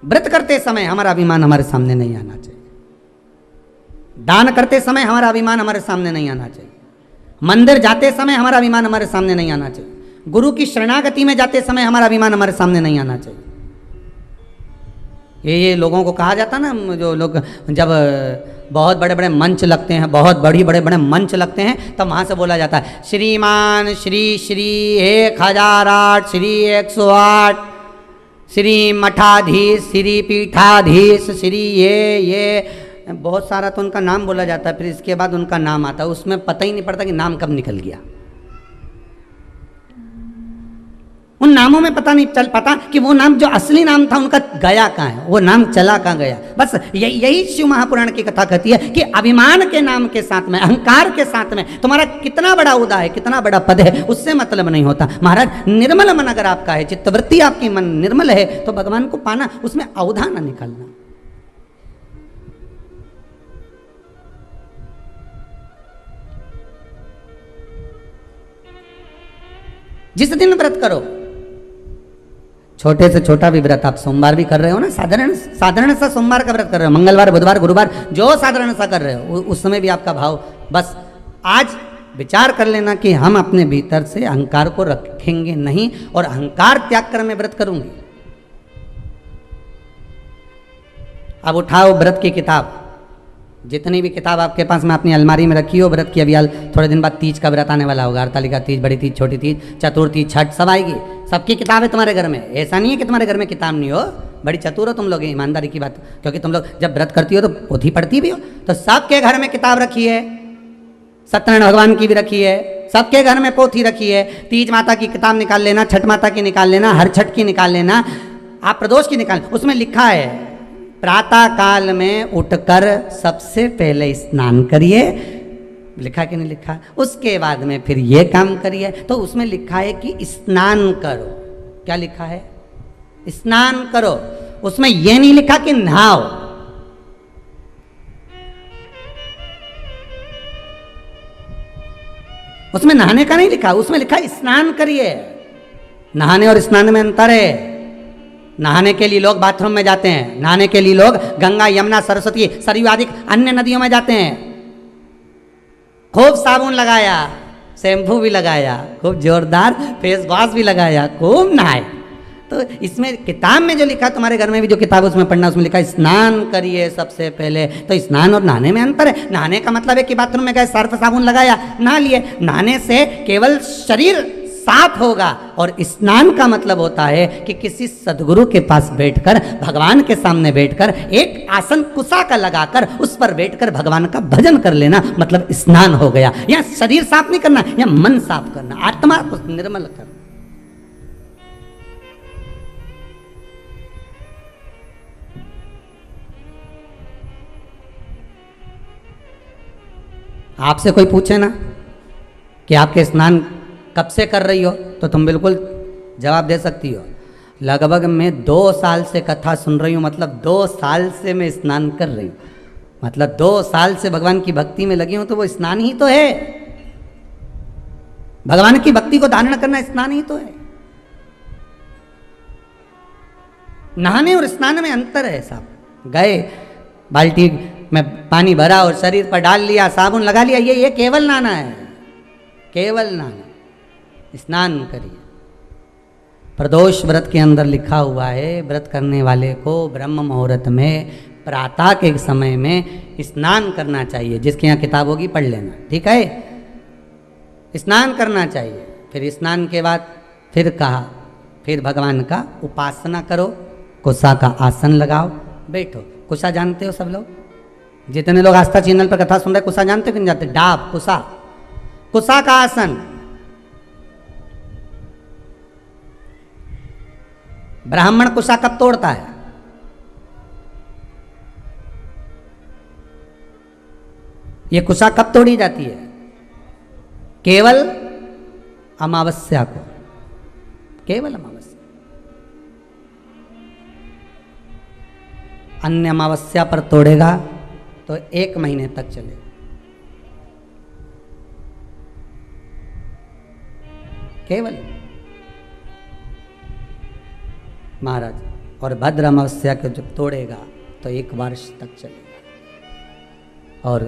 व्रत करते समय हमारा अभिमान हमारे सामने नहीं आना चाहिए, दान करते समय हमारा अभिमान हमारे सामने नहीं आना चाहिए, मंदिर जाते समय हमारा अभिमान हमारे सामने नहीं आना चाहिए, गुरु की शरणागति में जाते समय हमारा अभिमान हमारे सामने नहीं आना चाहिए। ये लोगों को कहा जाता ना, जो लोग जब बहुत बड़े बड़े मंच लगते हैं, बहुत बड़े बड़े मंच लगते हैं, तब वहाँ से बोला जाता है श्रीमान श्री श्री 1008 श्री 108 श्री मठाधीश श्री पीठाधीश श्री ये बहुत सारा तो उनका नाम बोला जाता है, फिर इसके बाद उनका नाम आता है, उसमें पता ही नहीं पड़ता कि नाम कब निकल गया। उन नामों में पता नहीं चल पाता कि वो नाम जो असली नाम था उनका गया कहाँ है, वो नाम चला कहाँ गया। बस यही शिव महापुराण की कथा कहती है कि अभिमान के नाम के साथ में, अहंकार के साथ में तुम्हारा कितना बड़ा उदा है, कितना बड़ा पद है, उससे मतलब नहीं होता। महाराज निर्मल मन अगर आपका है, चित्तवृत्ति आपकी मन निर्मल है, तो भगवान को पाना, उसमें अवधा ना निकालना। जिस दिन व्रत करो, छोटे से छोटा भी व्रत, आप सोमवार भी कर रहे हो ना, साधारण सा सोमवार का व्रत कर रहे हो, मंगलवार बुधवार गुरुवार जो साधारण सा कर रहे हो, उस समय भी आपका भाव, बस आज विचार कर लेना कि हम अपने भीतर से अहंकार को रखेंगे नहीं, और अहंकार त्याग कर मैं व्रत करूंगी। अब उठाओ व्रत की किताब, जितनी भी किताब आपके पास में अपनी अलमारी में रखी हो व्रत की, अभी थोड़े दिन बाद तीज का व्रत आने वाला होगा, हरतालिका तीज, बड़ी तीज, छोटी तीज, चतुर्थी, छठ, सब आएगी, सबकी किताब है तुम्हारे घर में। ऐसा नहीं है कि तुम्हारे घर में किताब नहीं हो, बड़ी चतुर हो तुम लोग, ईमानदारी की बात, क्योंकि तुम लोग जब व्रत करती हो तो पोथी पढ़ती भी हो, तो सबके घर में किताब रखी है, सत्यनारायण भगवान की भी रखी है, सबके घर में पोथी रखी है। तीज माता की किताब निकाल लेना, छठ माता की निकाल लेना, हर छठ की निकाल लेना, आप प्रदोष की निकाल, उसमें लिखा है प्रातः काल में उठकर सबसे पहले स्नान करिए, लिखा कि नहीं लिखा, उसके बाद में फिर ये काम करिए। तो उसमें लिखा है कि स्नान करो, क्या लिखा है? स्नान करो, उसमें ये नहीं लिखा कि नहाओ। उसमें नहाने का नहीं लिखा, उसमें लिखा स्नान करिए। नहाने और स्नान में अंतर है। नहाने के लिए लोग बाथरूम में जाते हैं, नहाने के लिए लोग गंगा यमुना सरस्वती सरयू आदि अन्य नदियों में जाते हैं, खूब साबुन लगाया, शैम्पू भी लगाया, खूब जोरदार फेस वॉश भी लगाया, खूब नहाए। तो इसमें किताब में जो लिखा, तुम्हारे घर में भी जो किताब उसमें पढ़ना, उसमें लिखा स्नान करिए सबसे पहले। तो स्नान और नहाने में अंतर है। नहाने का मतलब है कि बाथरूम में गए, सर्फ साबुन लगाया, नहा लिए। नहाने से केवल शरीर साफ होगा, और स्नान का मतलब होता है कि किसी सदगुरु के पास बैठकर, भगवान के सामने बैठकर, एक आसन कुसा का लगाकर उस पर बैठकर भगवान का भजन कर लेना, मतलब स्नान हो गया। या शरीर साफ नहीं करना, या मन साफ करना, आत्मा को निर्मल करना। आपसे कोई पूछे ना कि आपके स्नान कब से कर रही हो, तो तुम बिल्कुल जवाब दे सकती हो, लगभग मैं 2 साल से कथा सुन रही हूँ, मतलब 2 साल से मैं स्नान कर रही हूँ, मतलब 2 साल से भगवान की भक्ति में लगी हूँ, तो वो स्नान ही तो है। भगवान की भक्ति को धारण करना स्नान ही तो है। नहाने और स्नान में अंतर है साहब। गए बाल्टी में पानी भरा और शरीर पर डाल लिया, साबुन लगा लिया, ये केवल नहाना है, केवल नहाना। स्नान करिए। प्रदोष व्रत के अंदर लिखा हुआ है, व्रत करने वाले को ब्रह्म मुहूर्त में प्रातः के समय में स्नान करना चाहिए। जिसके यहाँ किताब होगी पढ़ लेना, ठीक है। स्नान करना चाहिए। फिर स्नान के बाद फिर कहा, फिर भगवान का उपासना करो, कुशा का आसन लगाओ, बैठो। कुशा जानते हो सब लोग? जितने लोग आस्था चैनल पर कथा सुन रहे, कुशा जानते हो कि नहीं जानते? डाब, कुशा, कुशा का आसन। ब्राह्मण कुशा कब तोड़ता है? ये कुशा कब तोड़ी जाती है? केवल अमावस्या को, केवल अमावस्या। अन्य अमावस्या पर तोड़ेगा तो 1 महीने तक चलेगा। केवल महाराज, और भद्र अमावस्या को जब तोड़ेगा तो 1 वर्ष तक चलेगा। और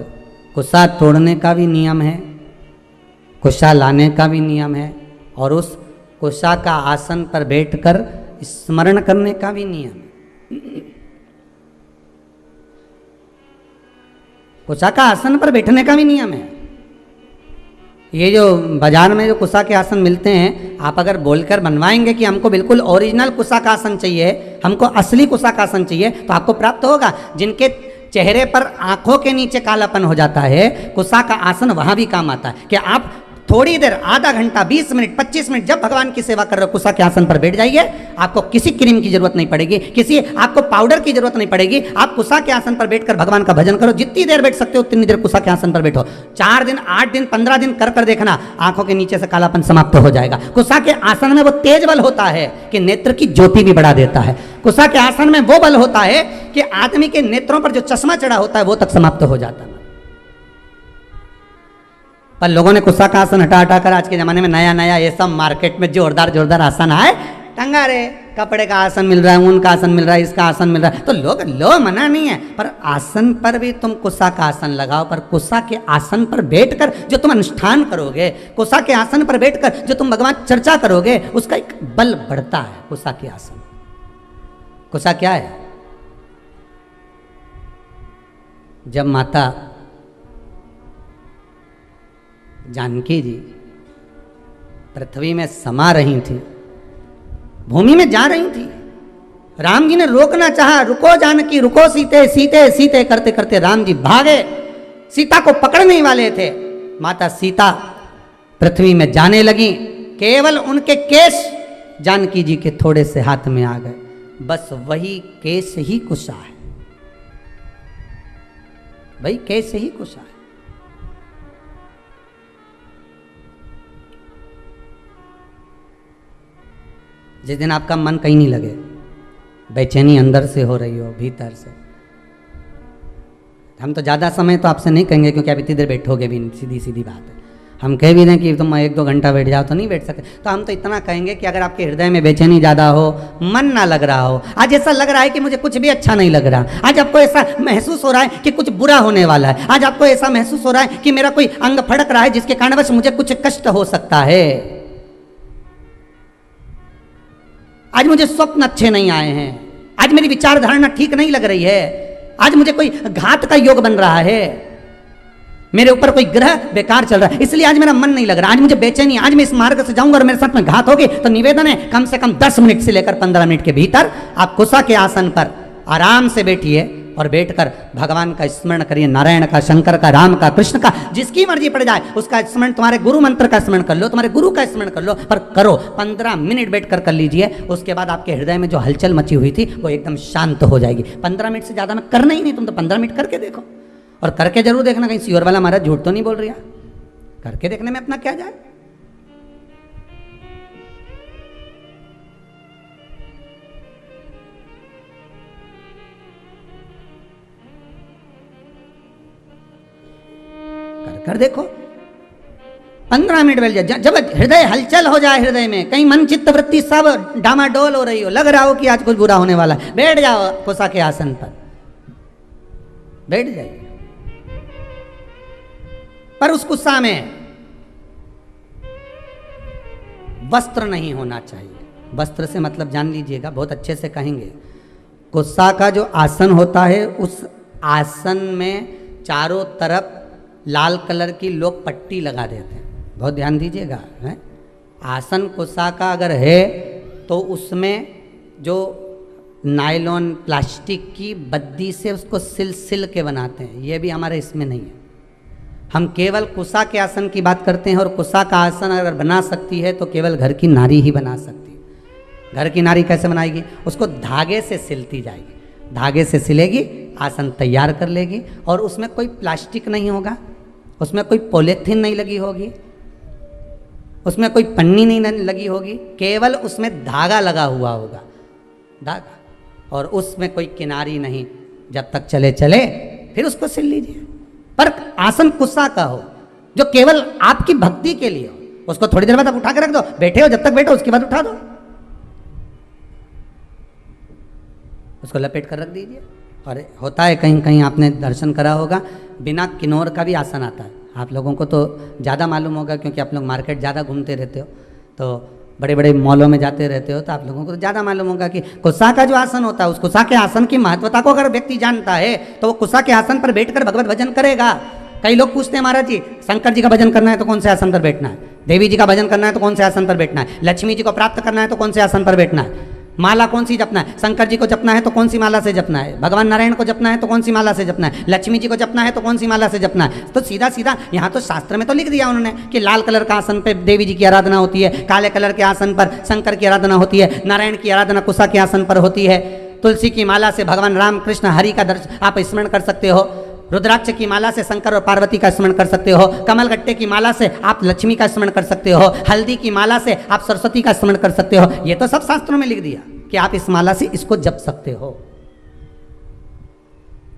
कुशा तोड़ने का भी नियम है, कुशा लाने का भी नियम है, और उस कुशा का आसन पर बैठकर स्मरण करने का भी नियम है। कुशा का आसन पर बैठने का भी नियम है। ये जो बाजार में जो कुशा के आसन मिलते हैं, आप अगर बोलकर बनवाएंगे कि हमको बिल्कुल ओरिजिनल कुशा का आसन चाहिए, हमको असली कुशा का आसन चाहिए, तो आपको प्राप्त होगा। जिनके चेहरे पर आंखों के नीचे कालापन हो जाता है, कुशा का आसन वहां भी काम आता है। कि आप थोड़ी देर, आधा घंटा, 20 मिनट, 25 मिनट जब भगवान की सेवा कर रहे हो, कुशा के आसन पर बैठ जाइए। आपको किसी क्रीम की जरूरत नहीं पड़ेगी, किसी आपको पाउडर की जरूरत नहीं पड़ेगी। आप कुशा के आसन पर बैठकर भगवान का भजन करो। जितनी देर बैठ सकते हो उतनी देर कुशा के आसन पर बैठो। 4 दिन, 8 दिन, 15 दिन कर कर देखना, आंखों के नीचे से कालापन समाप्त हो जाएगा। कुशा के आसन में वो तेज बल होता है कि नेत्र की ज्योति भी बढ़ा देता है। कुशा के आसन में वो बल होता है कि आदमी के नेत्रों पर जो चश्मा चढ़ा होता है वो तक समाप्त हो जाता है। पर लोगों ने कुशा का आसन हटा हटा कर आज के जमाने में नया नया ये सब मार्केट में जोरदार जोरदार आसन आए, टंगा रे, कपड़े का आसन मिल रहा है, ऊन का आसन मिल रहा है, इसका आसन मिल रहा है, तो लोग लो मना नहीं है, पर आसन पर भी तुम कुशा का आसन लगाओ। पर कुशा के आसन पर बैठकर जो तुम अनुष्ठान करोगे, कुशा के आसन पर बैठकर जो तुम भगवान चर्चा करोगे, उसका एक बल बढ़ता है। कुशा के आसन, कुशा क्या है? जब माता जानकी जी पृथ्वी में समा रही थी, भूमि में जा रही थी, राम जी ने रोकना चाहा, रुको जानकी, रुको सीते, सीते सीते करते करते राम जी भागे, सीता को पकड़ने वाले थे। माता सीता पृथ्वी में जाने लगी, केवल उनके केश जानकी जी के थोड़े से हाथ में आ गए। बस वही केश ही कुशा है, वही केश ही कुशा है। जिस दिन आपका मन कहीं नहीं लगे, बेचैनी अंदर से हो रही हो, भीतर से, हम तो ज़्यादा समय तो आपसे नहीं कहेंगे क्योंकि आप इतनी देर बैठोगे भी, सीधी सीधी बात है। हम कह भी दें कि तुम 1-2 घंटा बैठ जाओ तो नहीं बैठ सकते, तो हम तो इतना कहेंगे कि अगर आपके हृदय में बेचैनी ज़्यादा हो, मन ना लग रहा हो, आज ऐसा लग रहा है कि मुझे कुछ भी अच्छा नहीं लग रहा, आज आपको ऐसा महसूस हो रहा है कि कुछ बुरा होने वाला है, आज आपको ऐसा महसूस हो रहा है कि मेरा कोई अंग फड़क रहा है जिसके कारणवश मुझे कुछ कष्ट हो सकता है, आज मुझे स्वप्न अच्छे नहीं आए हैं, आज मेरी विचारधारणा ठीक नहीं लग रही है, आज मुझे कोई घात का योग बन रहा है, मेरे ऊपर कोई ग्रह बेकार चल रहा है, इसलिए आज मेरा मन नहीं लग रहा, आज मुझे बेचैनी, आज मैं इस मार्ग से जाऊंगा और मेरे साथ में घात होगी। तो निवेदन है, कम से कम 10 मिनट से लेकर 15 मिनट के भीतर आप कुशा के आसन पर आराम से बैठिए और बैठकर भगवान का स्मरण करिए, नारायण का, शंकर का, राम का, कृष्ण का, जिसकी मर्जी पड़ जाए उसका स्मरण, तुम्हारे गुरु मंत्र का स्मरण कर लो, तुम्हारे गुरु का स्मरण कर लो, पर करो, 15 मिनट बैठकर कर लीजिए। उसके बाद आपके हृदय में जो हलचल मची हुई थी वो एकदम शांत हो जाएगी। 15 मिनट से ज़्यादा मैं करना ही नहीं, तुम तो 15 मिनट करके देखो, और करके जरूर देखना, कहीं श्योर वाला महाराज झूठ तो नहीं बोल रहा। करके देखने में अपना क्या जाए। कर देखो, 15 मिनट बैठ जाए, जब हृदय हलचल हो जाए, हृदय में कहीं मन चित्त वृत्ति सब डामाडोल हो रही हो, लग रहा हो कि आज कुछ बुरा होने वाला है, बैठ जाओ कुसा के आसन पर, बैठ जाइए। पर उस कुसा में वस्त्र नहीं होना चाहिए। वस्त्र से मतलब जान लीजिएगा, बहुत अच्छे से कहेंगे। कुसा का जो आसन होता है, उस आसन में चारों तरफ लाल कलर की लोग पट्टी लगा देते हैं, बहुत ध्यान दीजिएगा। है आसन कुसा का अगर है तो उसमें जो नायलॉन प्लास्टिक की बद्दी से उसको सिल के बनाते हैं, ये भी हमारे इसमें नहीं है। हम केवल कुसा के आसन की बात करते हैं, और कुसा का आसन अगर बना सकती है तो केवल घर की नारी ही बना सकती है। घर की नारी कैसे बनाएगी? उसको धागे से सिलती जाएगी, धागे से सिलेगी, आसन तैयार कर लेगी, और उसमें कोई प्लास्टिक नहीं होगा, उसमें कोई पॉलीथीन नहीं लगी होगी, उसमें कोई पन्नी नहीं लगी होगी, केवल उसमें धागा लगा हुआ होगा, धागा, और उसमें कोई किनारी नहीं। जब तक चले चले फिर उसको सिल लीजिए। पर आसन कुसा का हो, जो केवल आपकी भक्ति के लिए हो। उसको थोड़ी देर बाद आप उठा के रख दो, बैठे हो जब तक बैठो, उसके बाद उठा दो, उसको लपेट कर रख दीजिए। और होता है कहीं कहीं आपने दर्शन करा होगा, बिना किन्नौर का भी आसन आता है। आप लोगों को तो ज़्यादा मालूम होगा, क्योंकि आप लोग मार्केट ज़्यादा घूमते रहते हो, तो बड़े बड़े मॉलों में जाते रहते हो, तो आप लोगों को तो ज़्यादा मालूम होगा कि कुसा का जो आसन होता है, उस कुसा के आसन की महत्वता को अगर व्यक्ति जानता है तो वो कुसा के आसन पर बैठकर भगवत भजन करेगा। कई लोग पूछते हैं, महाराज जी शंकर जी का भजन करना है तो कौन से आसन पर बैठना है, देवी जी का भजन करना है तो कौन से आसन पर बैठना है, लक्ष्मी जी को प्राप्त करना है तो कौन से आसन पर बैठना है, माला कौन सी जपना है, शंकर जी को जपना है तो कौन सी माला से जपना है, भगवान नारायण को जपना है तो कौन सी माला से जपना है, लक्ष्मी जी को जपना है तो कौन सी माला से जपना है। तो सीधा सीधा यहाँ तो शास्त्र में तो लिख दिया उन्होंने कि लाल कलर का आसन पे देवी जी की आराधना होती है, काले कलर के आसन पर शंकर की आराधना होती है, नारायण की आराधना कुसा के आसन पर होती है, तुलसी की माला से भगवान राम कृष्ण हरि का दर्शन आप स्मरण कर सकते हो, रुद्राक्ष की माला से शंकर और पार्वती का स्मरण कर सकते हो, कमल गट्टे की माला से आप लक्ष्मी का स्मरण कर सकते हो, हल्दी की माला से आप सरस्वती का स्मरण कर सकते हो। ये तो सब शास्त्रों में लिख दिया कि आप इस माला से इसको जप सकते हो,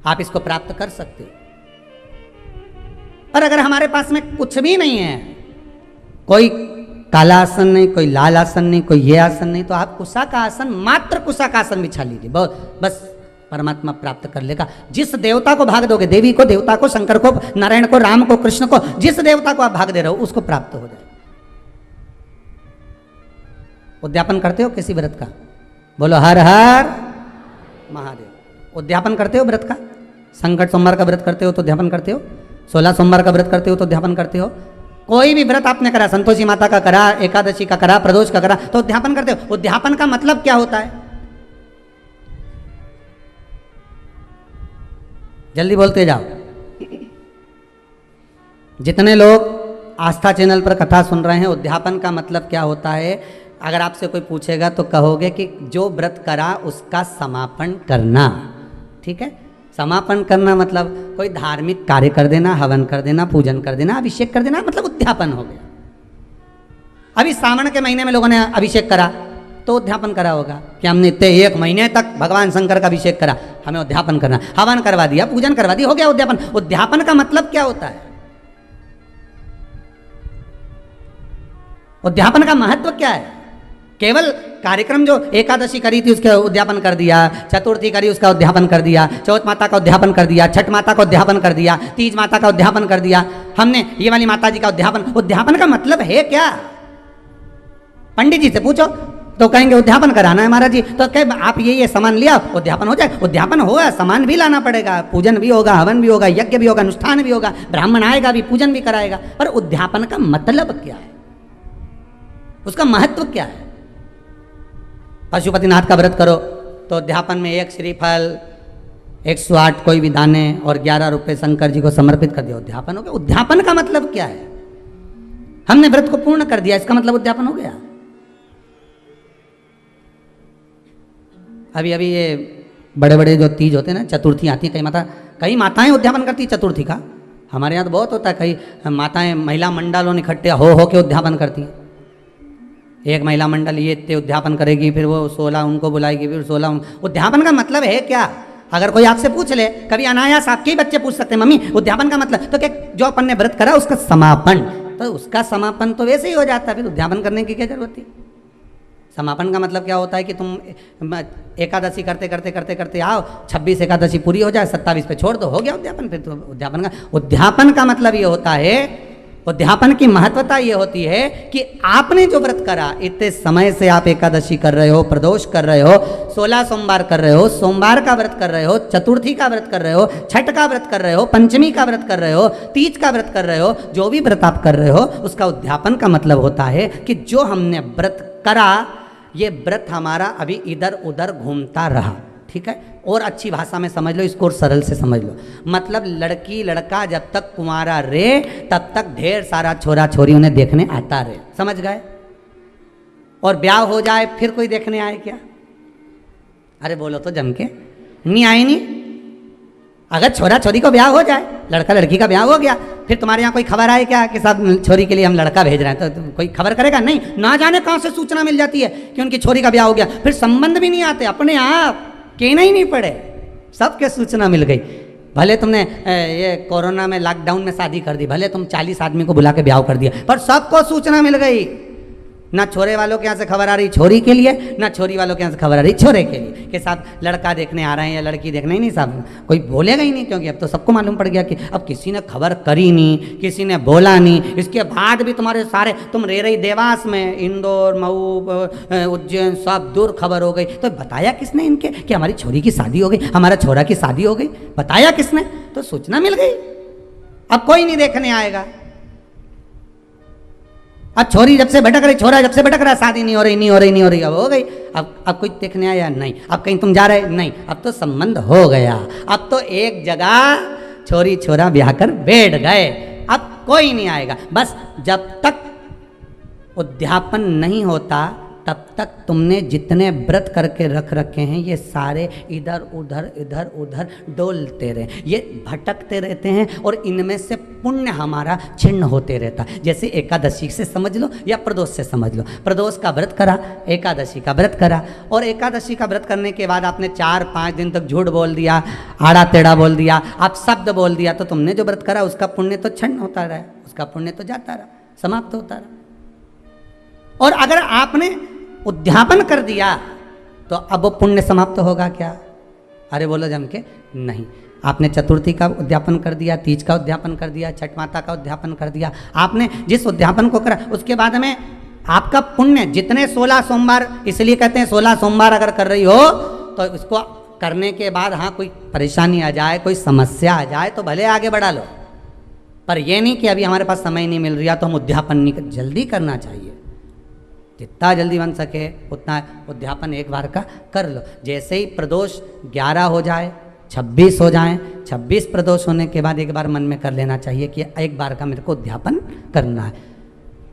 आप इसको प्राप्त कर सकते हो। पर अगर हमारे पास में कुछ भी नहीं है, कोई काला आसन नहीं, कोई लाल आसन नहीं, कोई ये आसन नहीं, तो आप कुसा का आसन, मात्र कुसा का आसन बिछा लीजिए, बहुत बस परमात्मा प्राप्त कर लेगा। जिस देवता को भाग दोगे, देवी को, देवता को, शंकर को, नारायण को, राम को, कृष्ण को, जिस देवता को आप भाग दे रहे हो उसको प्राप्त हो जाए। उद्यापन करते हो किसी व्रत का? बोलो हर हर महादेव। उद्यापन करते हो व्रत का? संकट सोमवार का व्रत करते हो तो उद्यापन करते हो, 16 सोमवार का व्रत करते हो तो उद्यापन करते हो, कोई भी व्रत आपने करा, संतोषी माता का करा, एकादशी का करा, प्रदोष का करा, तो उद्यापन करते हो। उद्यापन का मतलब क्या होता है? जल्दी बोलते जाओ। जितने लोग आस्था चैनल पर कथा सुन रहे हैं, उद्यापन का मतलब क्या होता है? अगर आपसे कोई पूछेगा तो कहोगे कि जो व्रत करा उसका समापन करना। ठीक है, समापन करना मतलब कोई धार्मिक कार्य कर देना, हवन कर देना, पूजन कर देना, अभिषेक कर देना, मतलब उद्यापन हो गया। अभी सावन के महीने में लोगों ने अभिषेक करा तो उद्यापन करा होगा कि हमने इतने 1 महीने तक भगवान शंकर का अभिषेक करा, हमें उद्यापन करना, हवन करवा दिया, पूजन करवा दिया, हो गया उद्यापन। उद्यापन का मतलब क्या होता है? उद्यापन का महत्व क्या है? केवल कार्यक्रम जो एकादशी करी थी उसका उद्यापन कर दिया, चतुर्थी करी उसका उद्यापन कर दिया, चौथ माता का उद्यापन कर दिया, छठ माता का उद्यापन कर दिया, तीज माता का उद्यापन कर दिया, हमने ये वाली माता जी का उद्यापन। उद्यापन का मतलब है क्या? पंडित जी से पूछो तो कहेंगे उद्यापन कराना है महाराज जी, तो कह आप ये सामान लिया, उद्यापन हो जाए। उद्यापन होगा, सामान भी लाना पड़ेगा, पूजन भी होगा, हवन भी होगा, यज्ञ भी होगा, अनुष्ठान भी होगा, ब्राह्मण आएगा भी, पूजन भी कराएगा। पर उद्यापन का मतलब क्या है? उसका महत्व क्या है? पशुपतिनाथ का व्रत करो तो उद्यापन में 1 श्रीफल, 108 कोई भी दाने और 11 रुपये शंकर जी को समर्पित कर दिया, उद्यापन हो गया। उद्यापन का मतलब क्या है? हमने व्रत को पूर्ण कर दिया, इसका मतलब उद्यापन हो गया। अभी अभी ये बड़े बड़े जो तीज होते हैं ना, चतुर्थी आती है, कई माताएं उद्यापन करती चतुर्थी का, हमारे यहाँ तो बहुत होता है, कई माताएं महिला मंडलों इकट्ठे हो के उद्यापन करती हैं। एक महिला मंडल ये इतने उद्यापन करेगी, फिर वो 16 उनको बुलाएगी, फिर 16 उद्यापन का मतलब है क्या? अगर कोई आपसे पूछ ले, कभी अनायास आपके ही बच्चे पूछ सकते हैं, मम्मी उद्यापन का मतलब, तो क्या जो अपन ने व्रत करा उसका समापन, तो उसका समापन तो वैसे ही हो जाता है, फिर उद्यापन करने की क्या जरूरत है? समापन का मतलब क्या होता है कि तुम एकादशी करते करते करते करते आओ, 26 एकादशी पूरी हो जाए, 27 पे छोड़ दो, हो गया उद्यापन। फिर तो उद्यापन का मतलब ये होता है, उद्यापन की महत्वता ये होती है कि आपने जो व्रत करा, इतने समय से आप एकादशी कर रहे हो, प्रदोष कर रहे हो, 16 सोमवार कर रहे हो, सोमवार का व्रत कर रहे हो, चतुर्थी का व्रत कर रहे हो, छठ का व्रत कर रहे हो, पंचमी का व्रत कर रहे हो, तीज का व्रत कर रहे हो, जो भी व्रत आप कर रहे हो, उसका उद्यापन का मतलब होता है कि जो हमने व्रत करा, ये व्रत हमारा अभी इधर उधर घूमता रहा। ठीक है, और अच्छी भाषा में समझ लो इसको, और सरल से समझ लो, मतलब लड़की लड़का जब तक कुंवारा रे तब तक ढेर सारा छोरा छोरी उन्हें देखने आता रहे, समझ गए? और ब्याह हो जाए फिर कोई देखने आए क्या? अरे बोलो तो जम के, नहीं आए नहीं। अगर छोरा छोरी को ब्याह हो जाए, लड़का लड़की का ब्याह हो गया, फिर तुम्हारे यहाँ कोई खबर आए क्या कि साहब छोरी के लिए हम लड़का भेज रहे हैं, तो कोई खबर करेगा? नहीं, ना जाने कहाँ से सूचना मिल जाती है कि उनकी छोरी का ब्याह हो गया, फिर संबंध भी नहीं आते, अपने आप कहना ही नहीं पड़े, सबके सूचना मिल गई। भले तुमने ये कोरोना में लॉकडाउन में शादी कर दी, भले तुम 40 आदमी को बुला के ब्याह कर दिया, पर सबको सूचना मिल गई। ना छोरे वालों के यहाँ से खबर आ रही छोरी के लिए, ना छोरी वालों के यहाँ से खबर आ रही छोरे के लिए कि साहब लड़का देखने आ रहे हैं या लड़की देखने ही नहीं, साहब कोई बोलेगा ही नहीं, क्योंकि अब तो सबको मालूम पड़ गया कि अब किसी ने खबर करी नहीं, किसी ने बोला नहीं। इसके बाद भी तुम्हारे सारे, तुम रह रही देवास में, इंदौर, मऊ, उज्जैन, सब दूर खबर हो गई, तो बताया किसने इनके कि हमारी छोरी की शादी हो गई, हमारा छोरा की शादी हो गई? बताया किसने? तो सूचना मिल गई। अब कोई नहीं देखने आएगा। अब छोरी जब से भटक रही, छोरा जब से भटक रहा, शादी नहीं हो रही, नहीं हो रही, नहीं हो रही, अब हो गई। अब कोई देखने आया? नहीं। अब कहीं तुम जा रहे? नहीं। अब तो संबंध हो गया, अब तो एक जगह छोरी छोरा ब्याह कर बैठ गए, अब कोई नहीं आएगा। बस जब तक उद्यापन नहीं होता तब तक तुमने जितने व्रत करके रख रखे हैं ये सारे इधर उधर डोलते रहे, ये भटकते रहते हैं, और इनमें से पुण्य हमारा छिन्न होते रहता। जैसे एकादशी से समझ लो या प्रदोष से समझ लो, प्रदोष का व्रत करा, एकादशी का व्रत करा, और एकादशी का व्रत करने के बाद आपने 4-5 दिन तक झूठ बोल दिया, आड़ा टेढ़ा बोल दिया, आप शब्द बोल दिया, तो तुमने जो व्रत करा उसका पुण्य तो छिन्न होता रहा, उसका पुण्य तो जाता रहा, समाप्त होता रहा। और अगर आपने उद्यापन कर दिया तो अब वो पुण्य समाप्त होगा क्या? अरे बोलो जम के, नहीं। आपने चतुर्थी का उद्यापन कर दिया, तीज का उद्यापन कर दिया, छठ माता का उद्यापन कर दिया, आपने जिस उद्यापन को करा उसके बाद में आपका पुण्य जितने 16 सोमवार, इसलिए कहते हैं 16 सोमवार अगर कर रही हो तो इसको करने के बाद हाँ कोई परेशानी आ जाए, कोई समस्या आ जाए तो भले आगे बढ़ा लो, पर यह नहीं कि अभी हमारे पास समय नहीं मिल रहा तो हम उद्यापन नहीं, जल्दी करना चाहिए, जितना जल्दी बन सके उतना उद्यापन एक बार का कर लो। जैसे ही प्रदोष 11 हो जाए, 26 हो जाए, 26 प्रदोष होने के बाद एक बार मन में कर लेना चाहिए कि एक बार का मेरे को उद्यापन करना है।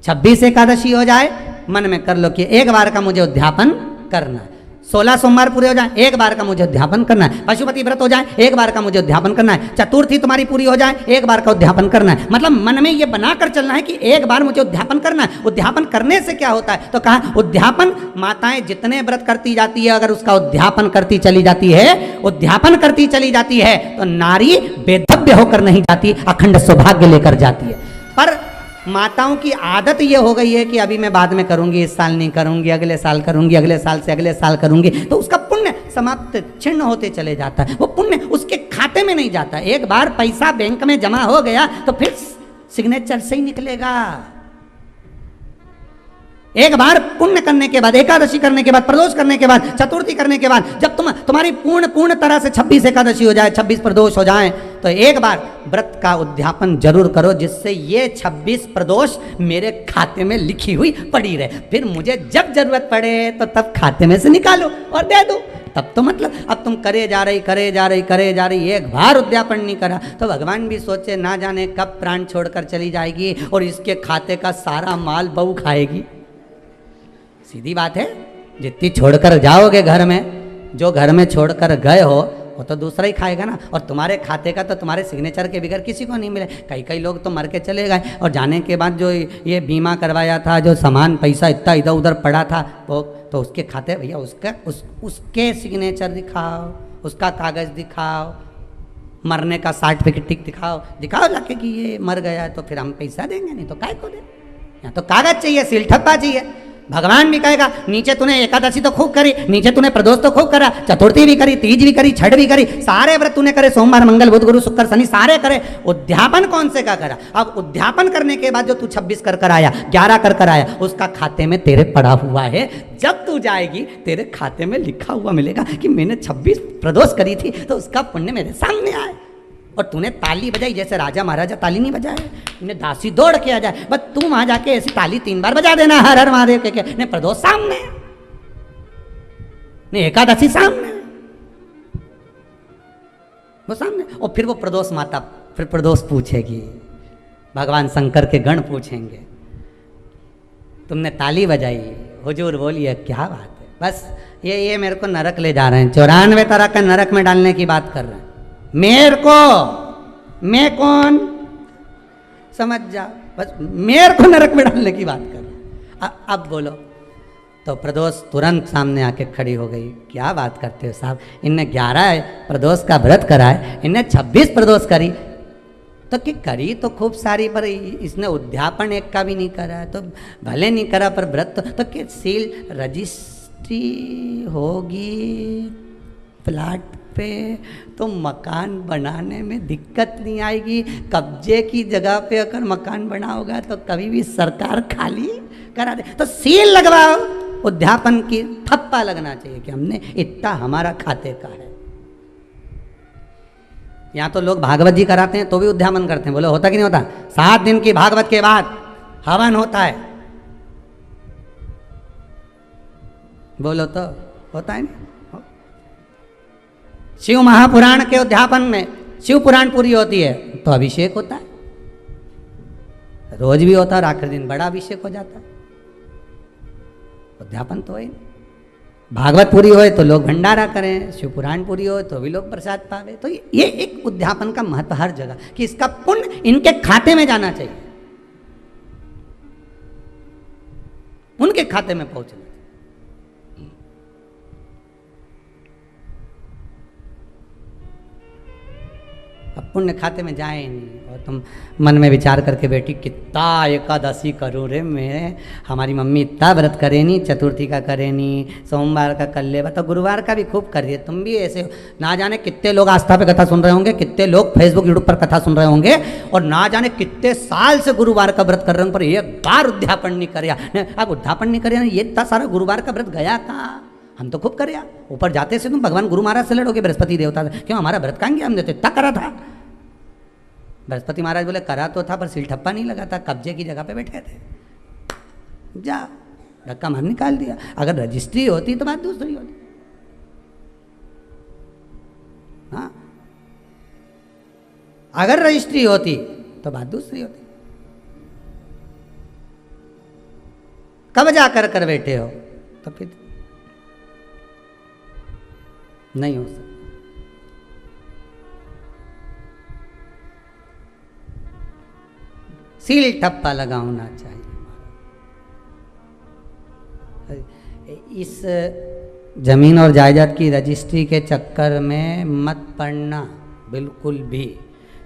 26 एकादशी हो जाए, मन में कर लो कि एक बार का मुझे उद्यापन करना है। 16 सोमवार पूरे हो जाए, एक बार का मुझे उद्यापन करना है। पशुपति व्रत हो जाए, एक बार का मुझे उद्यापन करना है। चतुर्थी तुम्हारी पूरी हो जाए, एक बार का उद्यापन करना है। मतलब मन में ये बनाकर चलना है कि एक बार मुझे उद्यापन करना है। उद्यापन करने से क्या होता है? तो कहा उद्यापन, माताएं जितने व्रत करती जाती है अगर उसका उद्यापन करती चली जाती है, उद्यापन करती चली जाती है, तो नारी बेधव्य होकर नहीं जाती, अखंड सौभाग्य लेकर जाती है। पर माताओं की आदत ये हो गई है कि अभी मैं बाद में करूंगी, इस साल नहीं करूंगी, अगले साल करूंगी, अगले साल से अगले साल करूंगी, तो उसका पुण्य समाप्त छिन्न होते चले जाता है, वो पुण्य उसके खाते में नहीं जाता। एक बार पैसा बैंक में जमा हो गया तो फिर सिग्नेचर से ही निकलेगा। एक बार पुण्य करने के बाद, एकादशी करने के बाद, प्रदोष करने के बाद, चतुर्थी करने के बाद, जब तुम्हारी पूर्ण तरह से 26 एकादशी हो जाए, 26 प्रदोष हो जाए, तो एक बार व्रत का उद्यापन जरूर करो, जिससे ये 26 प्रदोष मेरे खाते में लिखी हुई पड़ी रहे। फिर मुझे जब जरूरत पड़े तो तब खाते में से निकालो और दे दो। तब तो मतलब अब तुम करे जा रही, एक बार उद्यापन नहीं करा तो भगवान भी सोचे ना जाने कब प्राण छोड़कर चली जाएगी और इसके खाते का सारा माल बहू खाएगी। सीधी बात है, जितनी छोड़कर जाओगे घर में, जो घर में छोड़कर गए हो वो तो दूसरा ही खाएगा ना। और तुम्हारे खाते का तो तुम्हारे सिग्नेचर के बगैर किसी को नहीं मिले। कई कई लोग तो मर के चले गए और जाने के बाद जो ये बीमा करवाया था, जो सामान पैसा इतना इधर उधर पड़ा था, वो तो उसके खाते, भैया उसके सिग्नेचर दिखाओ, उसका कागज़ दिखाओ, मरने का सर्टिफिकेट दिखाओ जाके कि ये मर गया, तो फिर हम पैसा देंगे, नहीं तो काय को दें। यहाँ तो कागज चाहिए, सील ठप्पा चाहिए। भगवान भी कहेगा नीचे तूने एकादशी तो खूब करी, नीचे तूने प्रदोष तो खूब करा, चतुर्थी भी करी, तीज भी करी, छठ भी करी, सारे व्रत तूने करे, सोमवार मंगल बुध गुरु शुक्र शनि सारे करे, उद्यापन कौन से का करा? अब उद्यापन करने के बाद जो तू 26 कर आया, 11 कर आया, उसका खाते में तेरे पड़ा हुआ है। जब तू जाएगी तेरे खाते में लिखा हुआ मिलेगा कि मैंने 26 प्रदोष करी थी, तो उसका पुण्य मेरे सामने आए। और तूने ताली बजाई, जैसे राजा महाराजा ताली नहीं बजाए, उन्हें दासी दौड़ के आ जाए, बस तू वहां जाके ऐसी ताली 3 बार बजा देना, हर हर महादेव के ने प्रदोष सामने, ने एकादशी सामने, वो सामने। और फिर वो प्रदोष माता फिर प्रदोष पूछेगी, भगवान शंकर के गण पूछेंगे, तुमने ताली बजाई, हुजूर बोलिए क्या बात है। बस ये मेरे को नरक ले जा रहे हैं, 94 तरह का नरक में डालने की बात कर रहे हैं मेरे को। मैं कौन समझ जा, बस मेरे को नरक में डालने की बात कर। अब बोलो। तो प्रदोष तुरंत सामने आके खड़ी हो गई, क्या बात करते हो साहब, इनने 11 प्रदोष का व्रत करा है, इनने 26 प्रदोष करी, तो कि करी तो खूब सारी, पर इसने उद्यापन एक का भी नहीं करा, तो भले नहीं करा पर व्रत तो कि सील रजिस्ट्री होगी प्लाट पे, तो मकान बनाने में दिक्कत नहीं आएगी। कब्जे की जगह पे अगर मकान बना होगा तो कभी भी सरकार खाली करा दे, तो सील लगवाओ, उद्यापन की ठप्पा लगना चाहिए कि हमने इतना हमारा खाते का है। यहाँ तो लोग भागवत जी कराते हैं तो भी उद्यापन करते हैं, बोलो होता कि नहीं होता? 7 दिन की भागवत के बाद हवन होता है, बोलो तो होता है नहीं? शिव महापुराण के उद्यापन में शिव पुराण पूरी होती है तो अभिषेक होता है, रोज भी होता है और आखिरी दिन बड़ा अभिषेक हो जाता है। उद्यापन तो है नहीं। भागवत पूरी होए तो लोग भंडारा करें, शिव पुराण पूरी हो तो भी लोग प्रसाद पावे। तो ये एक उद्यापन का महत्व हर जगह कि इसका पुण्य इनके खाते में जाना चाहिए, उनके खाते में पहुंचना। अब पुण्य खाते में जाए नहीं और तुम मन में विचार करके बैठी कितना एकादशी करूँ रे मैं, हमारी मम्मी इतना व्रत करे नहीं, चतुर्थी का करे नहीं, सोमवार का कर ले, तो गुरुवार का भी खूब कर दिए। तुम भी ऐसे हो, ना जाने कितने लोग आस्था पे कथा सुन रहे होंगे, कितने लोग फेसबुक यूट्यूब पर कथा सुन रहे होंगे, और ना जाने कितने साल से गुरुवार का व्रत कर रहे होंगे, पर एक बार उद्यापन नहीं कर। अब उद्यापन नहीं कर, ये इतना सारा गुरुवार का व्रत गया कहाँ? हम तो खूब करे। ऊपर जाते से तुम भगवान गुरु महाराज से लड़ोगे, बृहस्पति देवता से, क्यों हमारा व्रत कहाँ गया? हमने तो इतना करा था। बृहस्पति महाराज बोले करा तो था पर सील ठप्पा नहीं लगा था, कब्जे की जगह पे बैठे थे, जा धक्का मार निकाल दिया। अगर रजिस्ट्री होती तो बात दूसरी होती। हाँ, अगर रजिस्ट्री होती तो बात दूसरी होती। कब जाकर कर बैठे हो तो फिर नहीं हो सकता। सील ठप्पा लगाना चाहिए। इस जमीन और जायदाद की रजिस्ट्री के चक्कर में मत पड़ना बिल्कुल भी।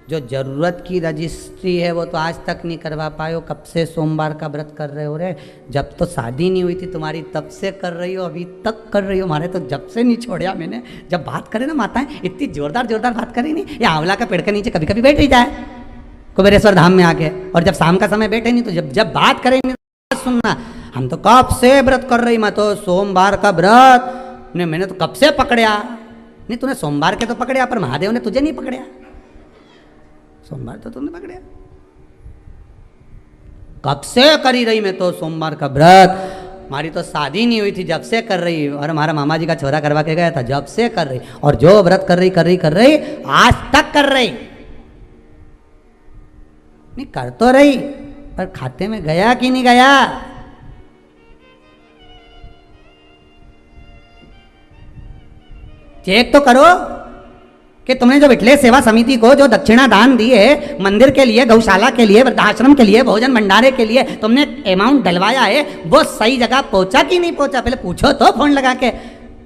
जो ज़रूरत की रजिस्ट्री है वो तो आज तक नहीं करवा पाए हो। कब से सोमवार का व्रत कर रहे हो रे? जब तो शादी नहीं हुई थी तुम्हारी तब से कर रही हो, अभी तक कर रही हो। हमारे तो जब से नहीं छोड़ा मैंने। जब बात करें ना माताएं इतनी जोरदार जोरदार बात करें नहीं, ये आंवला का पेड़ के नीचे कभी कभी बैठ ही जाए कुबेरेश्वर धाम में आके, और जब शाम का समय बैठे नहीं तो जब बात करेंगे सुनना। हम तो कब से व्रत कर रही, मैं तो सोमवार का व्रत ने मैंने तो कब से पकड़िया। नहीं तूने सोमवार के तो पकड़िया पर महादेव ने तुझे नहीं पकड़िया। सोमवार तो तुमने पकड़िया, कब से करी रही मैं तो सोमवार का व्रत। हमारी तो शादी नहीं हुई थी जब से कर रही, और हमारा मामा जी का छोरा करवा के गया था जब से कर रही, और जो व्रत कर रही आज तक कर रही। नहीं कर तो रही पर खाते में गया कि नहीं गया? चेक तो करो। कि तुमने जो विठले सेवा समिति को जो दक्षिणा दान दी है, मंदिर के लिए, गौशाला के लिए, वृद्धाश्रम के लिए, भोजन भंडारे के लिए तुमने अमाउंट डलवाया है, वो सही जगह पहुंचा कि नहीं पहुंचा? पहले पूछो तो फोन लगा के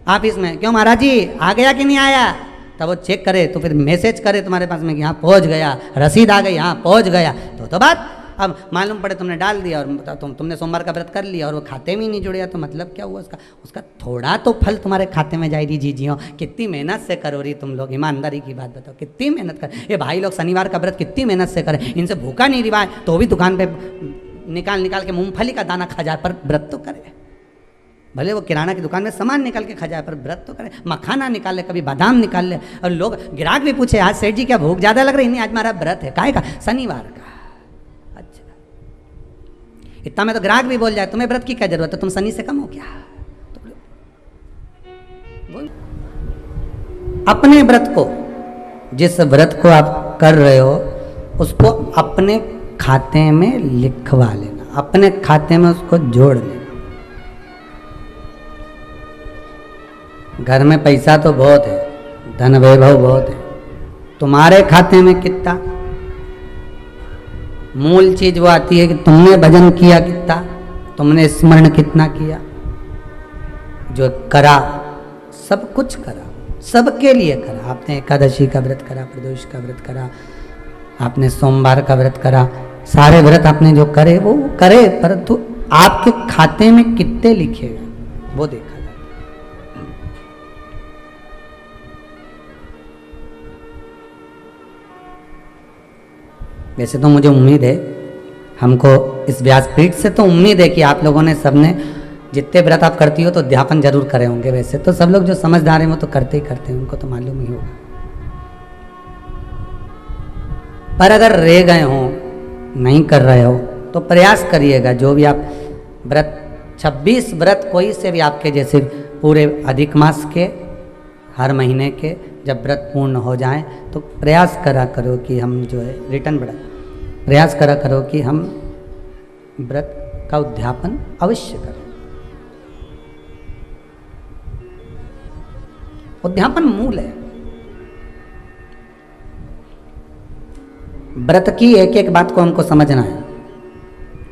ऑफिस में, क्यों महाराज जी आ गया कि नहीं आया? तब वो चेक करे तो फिर मैसेज करे तुम्हारे पास में कि यहाँ पहुँच गया, रसीद आ गई, यहाँ पहुँच गया, तो बात। अब मालूम पड़े तुमने डाल दिया और तुमने सोमवार का व्रत कर लिया और वो खाते में ही नहीं जुड़िया, तो मतलब क्या हुआ उसका थोड़ा तो फल तुम्हारे खाते में जाएगी। जीजियों, कितनी मेहनत से करो रही तुम लोग, ईमानदारी की बात बताओ, कितनी मेहनत कर। ये भाई लोग शनिवार का व्रत कितनी मेहनत से करें, इनसे भूखा नहीं रिवाए तो भी दुकान पे निकाल के मूंगफली का दाना खा जाए पर व्रत तो करे। भले वो किराना की दुकान में सामान निकाल के खा जाए पर व्रत तो करे। मखाना निकाल ले, कभी बादाम निकाल ले, और लोग ग्राहक भी पूछे आज सेठ जी क्या भूख ज़्यादा लग रही? नहीं, आज हमारा व्रत है। काहे का? शनिवार का। अच्छा, इतना में तो ग्राहक भी बोल जाए तुम्हें व्रत की क्या जरूरत है, तुम शनि से कम हो क्या? तो अपने व्रत को, जिस व्रत को आप कर रहे हो उसको अपने खाते में लिखवा लेना, अपने खाते में उसको जोड़ लेना। घर में पैसा तो बहुत है, धन वैभव बहुत है, तुम्हारे खाते में कितना? मूल चीज वो आती है कि तुमने भजन किया कितना, तुमने स्मरण कितना किया, जो करा सब कुछ करा, सबके लिए करा। आपने एकादशी का व्रत करा, प्रदोष का व्रत करा, आपने सोमवार का व्रत करा, सारे व्रत आपने जो करे वो करे, परंतु आपके खाते में कितने लिखेगा वो देखा। वैसे तो मुझे उम्मीद है, हमको इस व्यासपीठ से तो उम्मीद है कि आप लोगों ने सबने जितने व्रत आप करती हो तो अध्यापन जरूर करे होंगे। वैसे तो सब लोग जो समझदार हैं वो तो करते ही करते हैं, उनको तो मालूम ही होगा। पर अगर रह गए हो, नहीं कर रहे हो, तो प्रयास करिएगा। जो भी आप व्रत 26 व्रत कोई से भी आपके जैसे पूरे अधिक मास के हर महीने के जब व्रत पूर्ण हो जाएं तो प्रयास करा करो कि हम जो है रिटर्न बढ़ा, प्रयास करा करो कि हम व्रत का उद्यापन अवश्य करें। उद्यापन मूल है। व्रत की एक एक बात को हमको समझना है,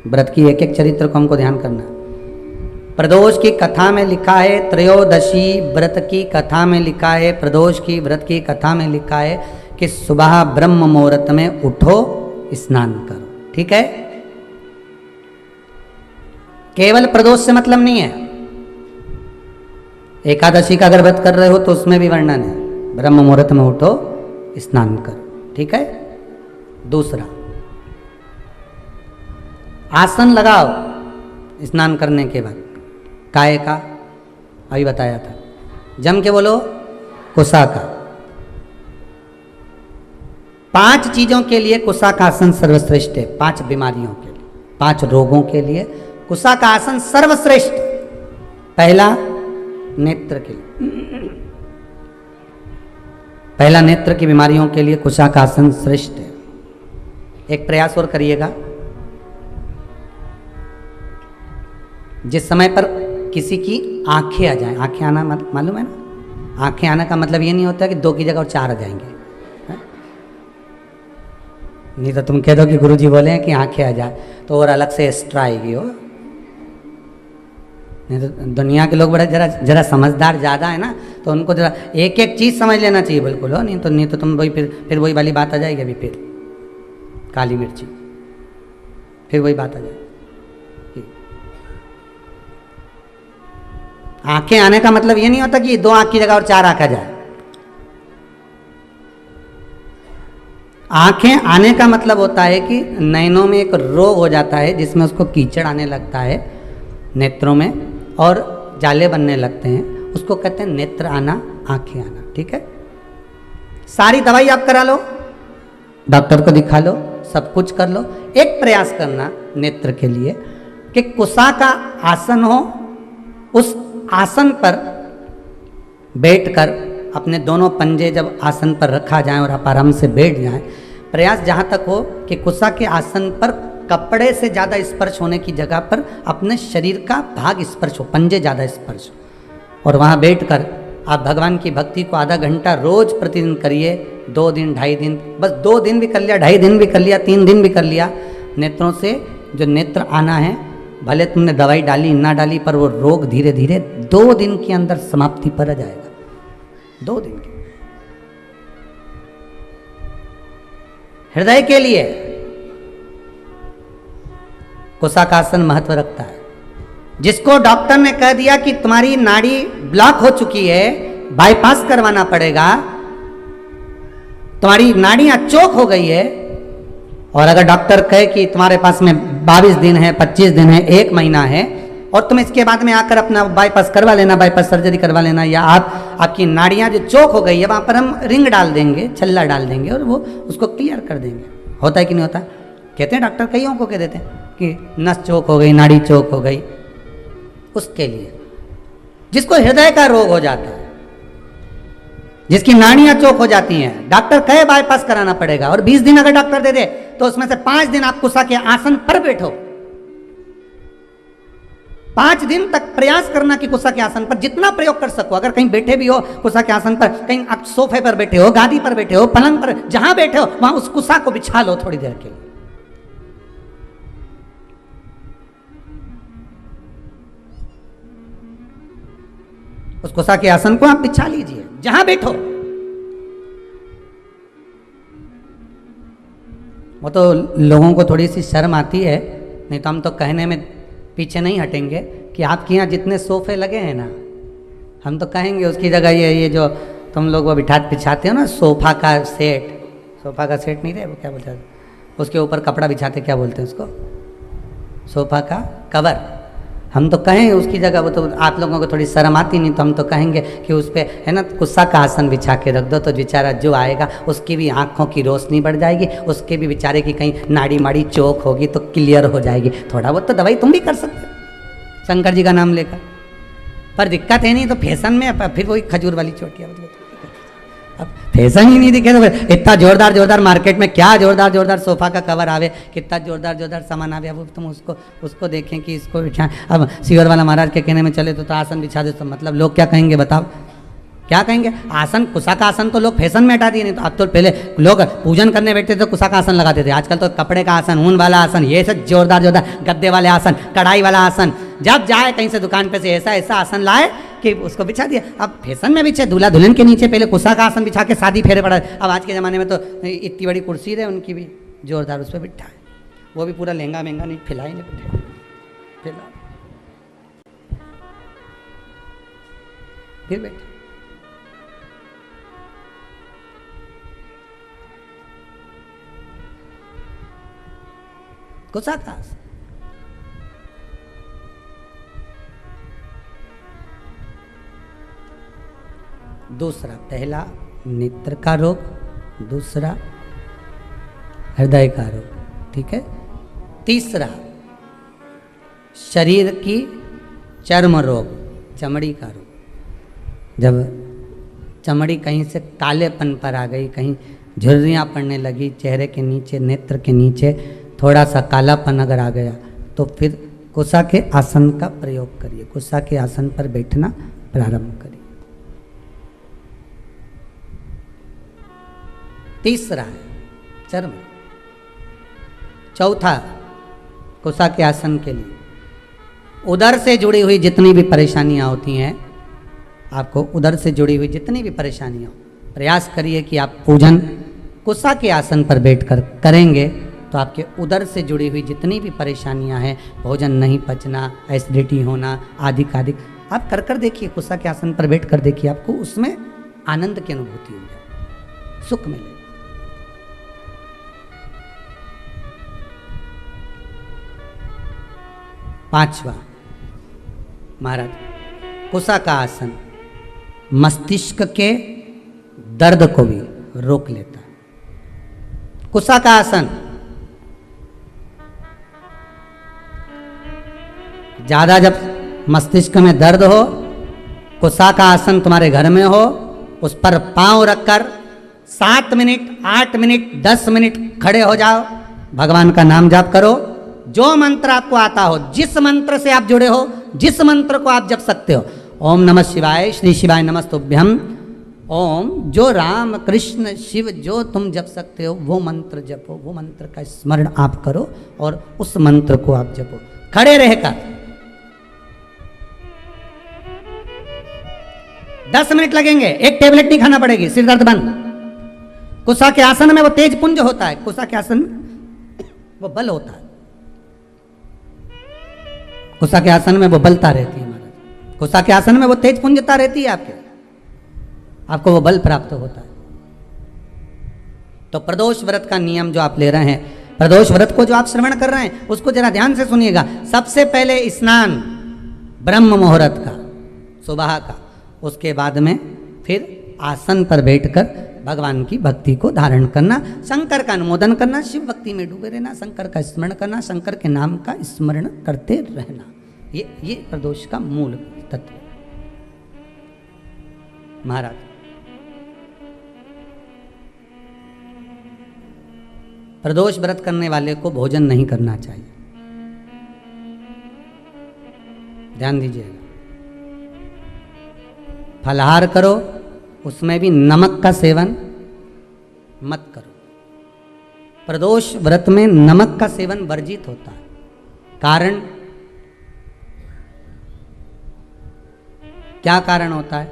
व्रत की एक एक चरित्र को हमको ध्यान करना है। प्रदोष की कथा में लिखा है, त्रयोदशी व्रत की कथा में लिखा है, प्रदोष की व्रत की कथा में लिखा है कि सुबह ब्रह्म मुहूर्त में उठो, स्नान करो। ठीक है, केवल प्रदोष से मतलब नहीं है। एकादशी का अगर व्रत कर रहे हो तो उसमें भी वर्णन है, ब्रह्म मुहूर्त में उठो, स्नान करो। ठीक है। दूसरा, आसन लगाओ स्नान करने के बाद, काय का अभी बताया था, जम के बोलो कुसा का। 5 चीजों के लिए कुसा का आसन सर्वश्रेष्ठ है। 5 बीमारियों के लिए, 5 रोगों के लिए कुसा का आसन सर्वश्रेष्ठ। पहला नेत्र के लिए, पहला नेत्र की बीमारियों के लिए कुसा का आसन श्रेष्ठ है। एक प्रयास और करिएगा, जिस समय पर किसी की आंखें आ जाएं, आंखें आना मालूम है ना, आंखें आने का मतलब ये नहीं होता कि 2 की जगह और 4 आ जाएंगे। नहीं तो तुम कह दो कि गुरुजी बोले हैं कि आंखें आ जाए तो और अलग से एक्स्ट्रा आएगी हो। नहीं तो दुनिया के लोग बड़ा जरा समझदार ज़्यादा है ना, तो उनको जरा एक एक चीज़ समझ लेना चाहिए बिल्कुल हो। नहीं तो तुम वही फिर वही वाली बात आ जाएगी। अभी फिर काली मिर्ची, फिर वही बात आ जाएगी। आंखें आने का मतलब ये नहीं होता कि 2 आंख की जगह और 4 आंख आ जाए। आंखें आने का मतलब होता है कि नैनों में एक रोग हो जाता है जिसमें उसको कीचड़ आने लगता है नेत्रों में और जाले बनने लगते हैं, उसको कहते हैं नेत्र आना, आंखें आना। ठीक है, सारी दवाई आप करा लो, डॉक्टर को दिखा लो, सब कुछ कर लो। एक प्रयास करना नेत्र के लिए कि कुसा का आसन हो, उस आसन पर बैठकर अपने दोनों पंजे जब आसन पर रखा जाए और आप आराम से बैठ जाएं, प्रयास जहाँ तक हो कि कुसा के आसन पर कपड़े से ज़्यादा स्पर्श होने की जगह पर अपने शरीर का भाग स्पर्श हो, पंजे ज़्यादा स्पर्श हो, और वहाँ बैठकर आप भगवान की भक्ति को आधा घंटा रोज प्रतिदिन करिए, 2 दिन 2.5 दिन, बस 2 दिन भी कर लिया, 2.5 दिन भी कर लिया, 3 दिन भी कर लिया, नेत्रों से जो नेत्र आना है, भले तुमने दवाई डाली ना डाली, पर वो रोग धीरे धीरे 2 दिन के अंदर समाप्ति पर आ जाएगा। 2 दिन के। हृदय के लिए कुशाकासन महत्व रखता है। जिसको डॉक्टर ने कह दिया कि तुम्हारी नाड़ी ब्लॉक हो चुकी है, बाईपास करवाना पड़ेगा, तुम्हारी नाड़ियां चोक हो गई है, और अगर डॉक्टर कहे कि तुम्हारे पास में 22 दिन है, 25 दिन है, 1 महीना है, और तुम इसके बाद में आकर अपना बाईपास करवा लेना, बाईपास सर्जरी करवा लेना, या आपकी नाड़ियां जो चोक हो गई है वहां पर हम रिंग डाल देंगे, छल्ला डाल देंगे और वो उसको क्लियर कर देंगे। होता है कि नहीं होता? कहते हैं डॉक्टर, कईयों को कह देते हैं कि नस चोक हो गई, नाड़ी चोक हो गई। उसके लिए जिसको हृदय का रोग हो जाता है, जिसकी नाड़ियां चोक हो जाती हैं, डॉक्टर कहे बाईपास कराना पड़ेगा, और 20 दिन अगर डॉक्टर दे दे तो उसमें से 5 दिन आप कुशा के आसन पर बैठो। 5 दिन तक प्रयास करना कि कुशा के आसन पर जितना प्रयोग कर सको। अगर कहीं बैठे भी हो कुशा के आसन पर, कहीं आप सोफे पर बैठे हो, गादी पर बैठे हो, पलंग पर, जहां बैठे हो वहां उस कुशा को बिछा लो थोड़ी देर के लिए। उस कुशा के आसन को आप बिछा लीजिए जहां बैठो। वो तो लोगों को थोड़ी सी शर्म आती है, नहीं तो हम तो कहने में पीछे नहीं हटेंगे कि आपके यहाँ जितने सोफे लगे हैं ना, हम तो कहेंगे उसकी जगह ये जो तुम लोग वो बिछाते हो ना, सोफा का सेट नहीं रहे, वो क्या बोलते हैं उसके ऊपर कपड़ा बिछाते, क्या बोलते हैं उसको, सोफा का कवर। हम तो कहें उसकी जगह, वो तो आप लोगों को थोड़ी शर्म आती नहीं, तो हम तो कहेंगे कि उस पर है ना कुशा का आसन बिछा के रख दो, तो बेचारा जो आएगा उसकी भी आंखों की रोशनी बढ़ जाएगी, उसके भी बेचारे की कहीं नाड़ी माड़ी चोक होगी तो क्लियर हो जाएगी। थोड़ा बहुत तो दवाई तुम भी कर सकते हो शंकर जी का नाम लेकर, पर दिक्कत है नहीं तो फैशन में फिर वही खजूर वाली चोटियाँ। अब फैशन ही नहीं दिखे तो इतना जोरदार मार्केट में क्या जोरदार सोफा का कवर आवे, कितना जोरदार सामान आवे, अब तुम उसको देखें कि इसको बिछाएं। अब सीवर वाला महाराज के कहने में चले तो आसन बिछा दे, तो मतलब लोग क्या कहेंगे बताओ, क्या कहेंगे? आसन, कुशा का आसन तो लोग फैशन में हटा दिए, नहीं तो अब तो पहले लोग पूजन करने बैठते थे तो कुशा का आसन लगाते थे, आजकल तो कपड़े का आसन, ऊन वाला आसन, ये सब जोरदार गद्दे वाले आसन, कढ़ाई वाला आसन, जब जाए कहीं से दुकान पे से ऐसा आसन लाए कि उसको बिछा दिया। अब फैशन में बिछे, दूल्हा दुल्हन के नीचे पहले कुशा का आसन बिछा के शादी फेरे पड़ा। अब आज के ज़माने में तो इतनी बड़ी कुर्सी है उनकी भी जोरदार, उस पर बिठा है, वो भी पूरा लहंगा महंगा नहीं, फिलाई नहीं फिला, फिर बैठे। कुशा का आसन। दूसरा, पहला नेत्र का रोग, दूसरा हृदय का रोग, ठीक है। तीसरा शरीर की चर्म रोग, चमड़ी का रोग। जब चमड़ी कहीं से कालेपन पर आ गई, कहीं झुर्रियाँ पड़ने लगी, चेहरे के नीचे, नेत्र के नीचे थोड़ा सा कालापन अगर आ गया, तो फिर कुशा के आसन का प्रयोग करिए, कुशा के आसन पर बैठना प्रारंभ करिए। तीसरा है चर्म। चौथा, कुशा के आसन के लिए उदर से जुड़ी हुई जितनी भी परेशानियां होती हैं, आपको उदर से जुड़ी हुई जितनी भी परेशानियां, प्रयास करिए कि आप पूजन कुशा के आसन पर बैठकर करेंगे तो आपके उदर से जुड़ी हुई जितनी भी परेशानियां हैं, भोजन नहीं पचना, एसिडिटी होना, आदि आप कर देखिए, कुशा के आसन पर बैठ कर देखिए, आपको उसमें आनंद की अनुभूति हो जाए, सुख मिले। पांचवा, महाराज, कुशा का आसन मस्तिष्क के दर्द को भी रोक लेता है। कुशा का आसन ज्यादा जब मस्तिष्क में दर्द हो, कुशा का आसन तुम्हारे घर में हो, उस पर पांव रखकर 7 मिनट, 8 मिनट, 10 मिनट खड़े हो जाओ, भगवान का नाम जाप करो, जो मंत्र आपको आता हो, जिस मंत्र से आप जुड़े हो, जिस मंत्र को आप जप सकते हो, ओम नमः शिवाय, श्री शिवाय नमस्तुभ्यम। ओम जो राम कृष्ण शिव जो तुम जप सकते हो वो मंत्र जपो, वो मंत्र का स्मरण आप करो और उस मंत्र को आप जपो खड़े रहकर। 10 मिनट लगेंगे, एक टेबलेट नहीं खाना पड़ेगी, सिर दर्द बंद। कुशा के आसन में वो तेज पुंज होता है, कुशा के आसन में वो बल होता है, कुशा के आसन में वो बलता रहती है महाराज, कुशा के आसन में वो तेज पुंजता रहती है आपको वो बल प्राप्त होता है। तो प्रदोष व्रत का नियम जो आप ले रहे हैं, प्रदोष व्रत को जो आप श्रवण कर रहे हैं उसको जरा ध्यान से सुनिएगा। सबसे पहले स्नान ब्रह्म मुहूर्त का, सुबह का, उसके बाद में फिर आसन पर बैठकर भगवान की भक्ति को धारण करना, शंकर का अनुमोदन करना, शिव भक्ति में डूबे रहना, शंकर का स्मरण करना, शंकर के नाम का स्मरण करते रहना। ये प्रदोष का मूल तत्व महाराज। प्रदोष व्रत करने वाले को भोजन नहीं करना चाहिए, ध्यान दीजिएगा। फलाहार करो, उसमें भी नमक का सेवन मत करो। प्रदोष व्रत में नमक का सेवन वर्जित होता है। कारण क्या कारण होता है?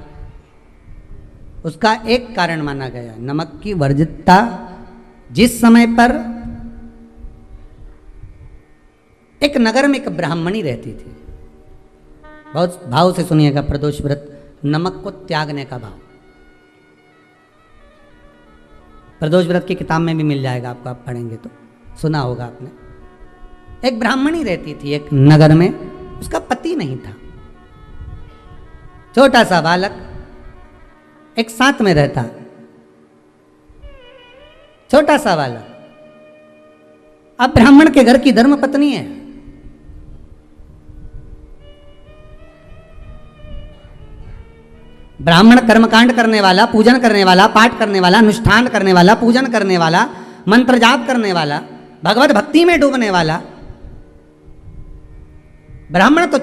उसका एक कारण माना गया है नमक की वर्जितता। जिस समय पर एक नगर में एक ब्राह्मणी रहती थी, बहुत भाव से सुनिएगा, प्रदोष व्रत नमक को त्यागने का भाव। प्रदोष व्रत की किताब में भी मिल जाएगा आपको, आप पढ़ेंगे तो सुना होगा आपने। एक ब्राह्मणी रहती थी एक नगर में, उसका पति नहीं था, छोटा सा बालक एक साथ में रहता, छोटा सा बालक। अब ब्राह्मण के घर की धर्म पत्नी है, ब्राह्मण कर्मकांड करने वाला, पूजन करने वाला, पाठ करने वाला, अनुष्ठान करने वाला, पूजन करने वाला, मंत्र जाप करने वाला, भगवत भक्ति में डूबने वाला ब्राह्मण तो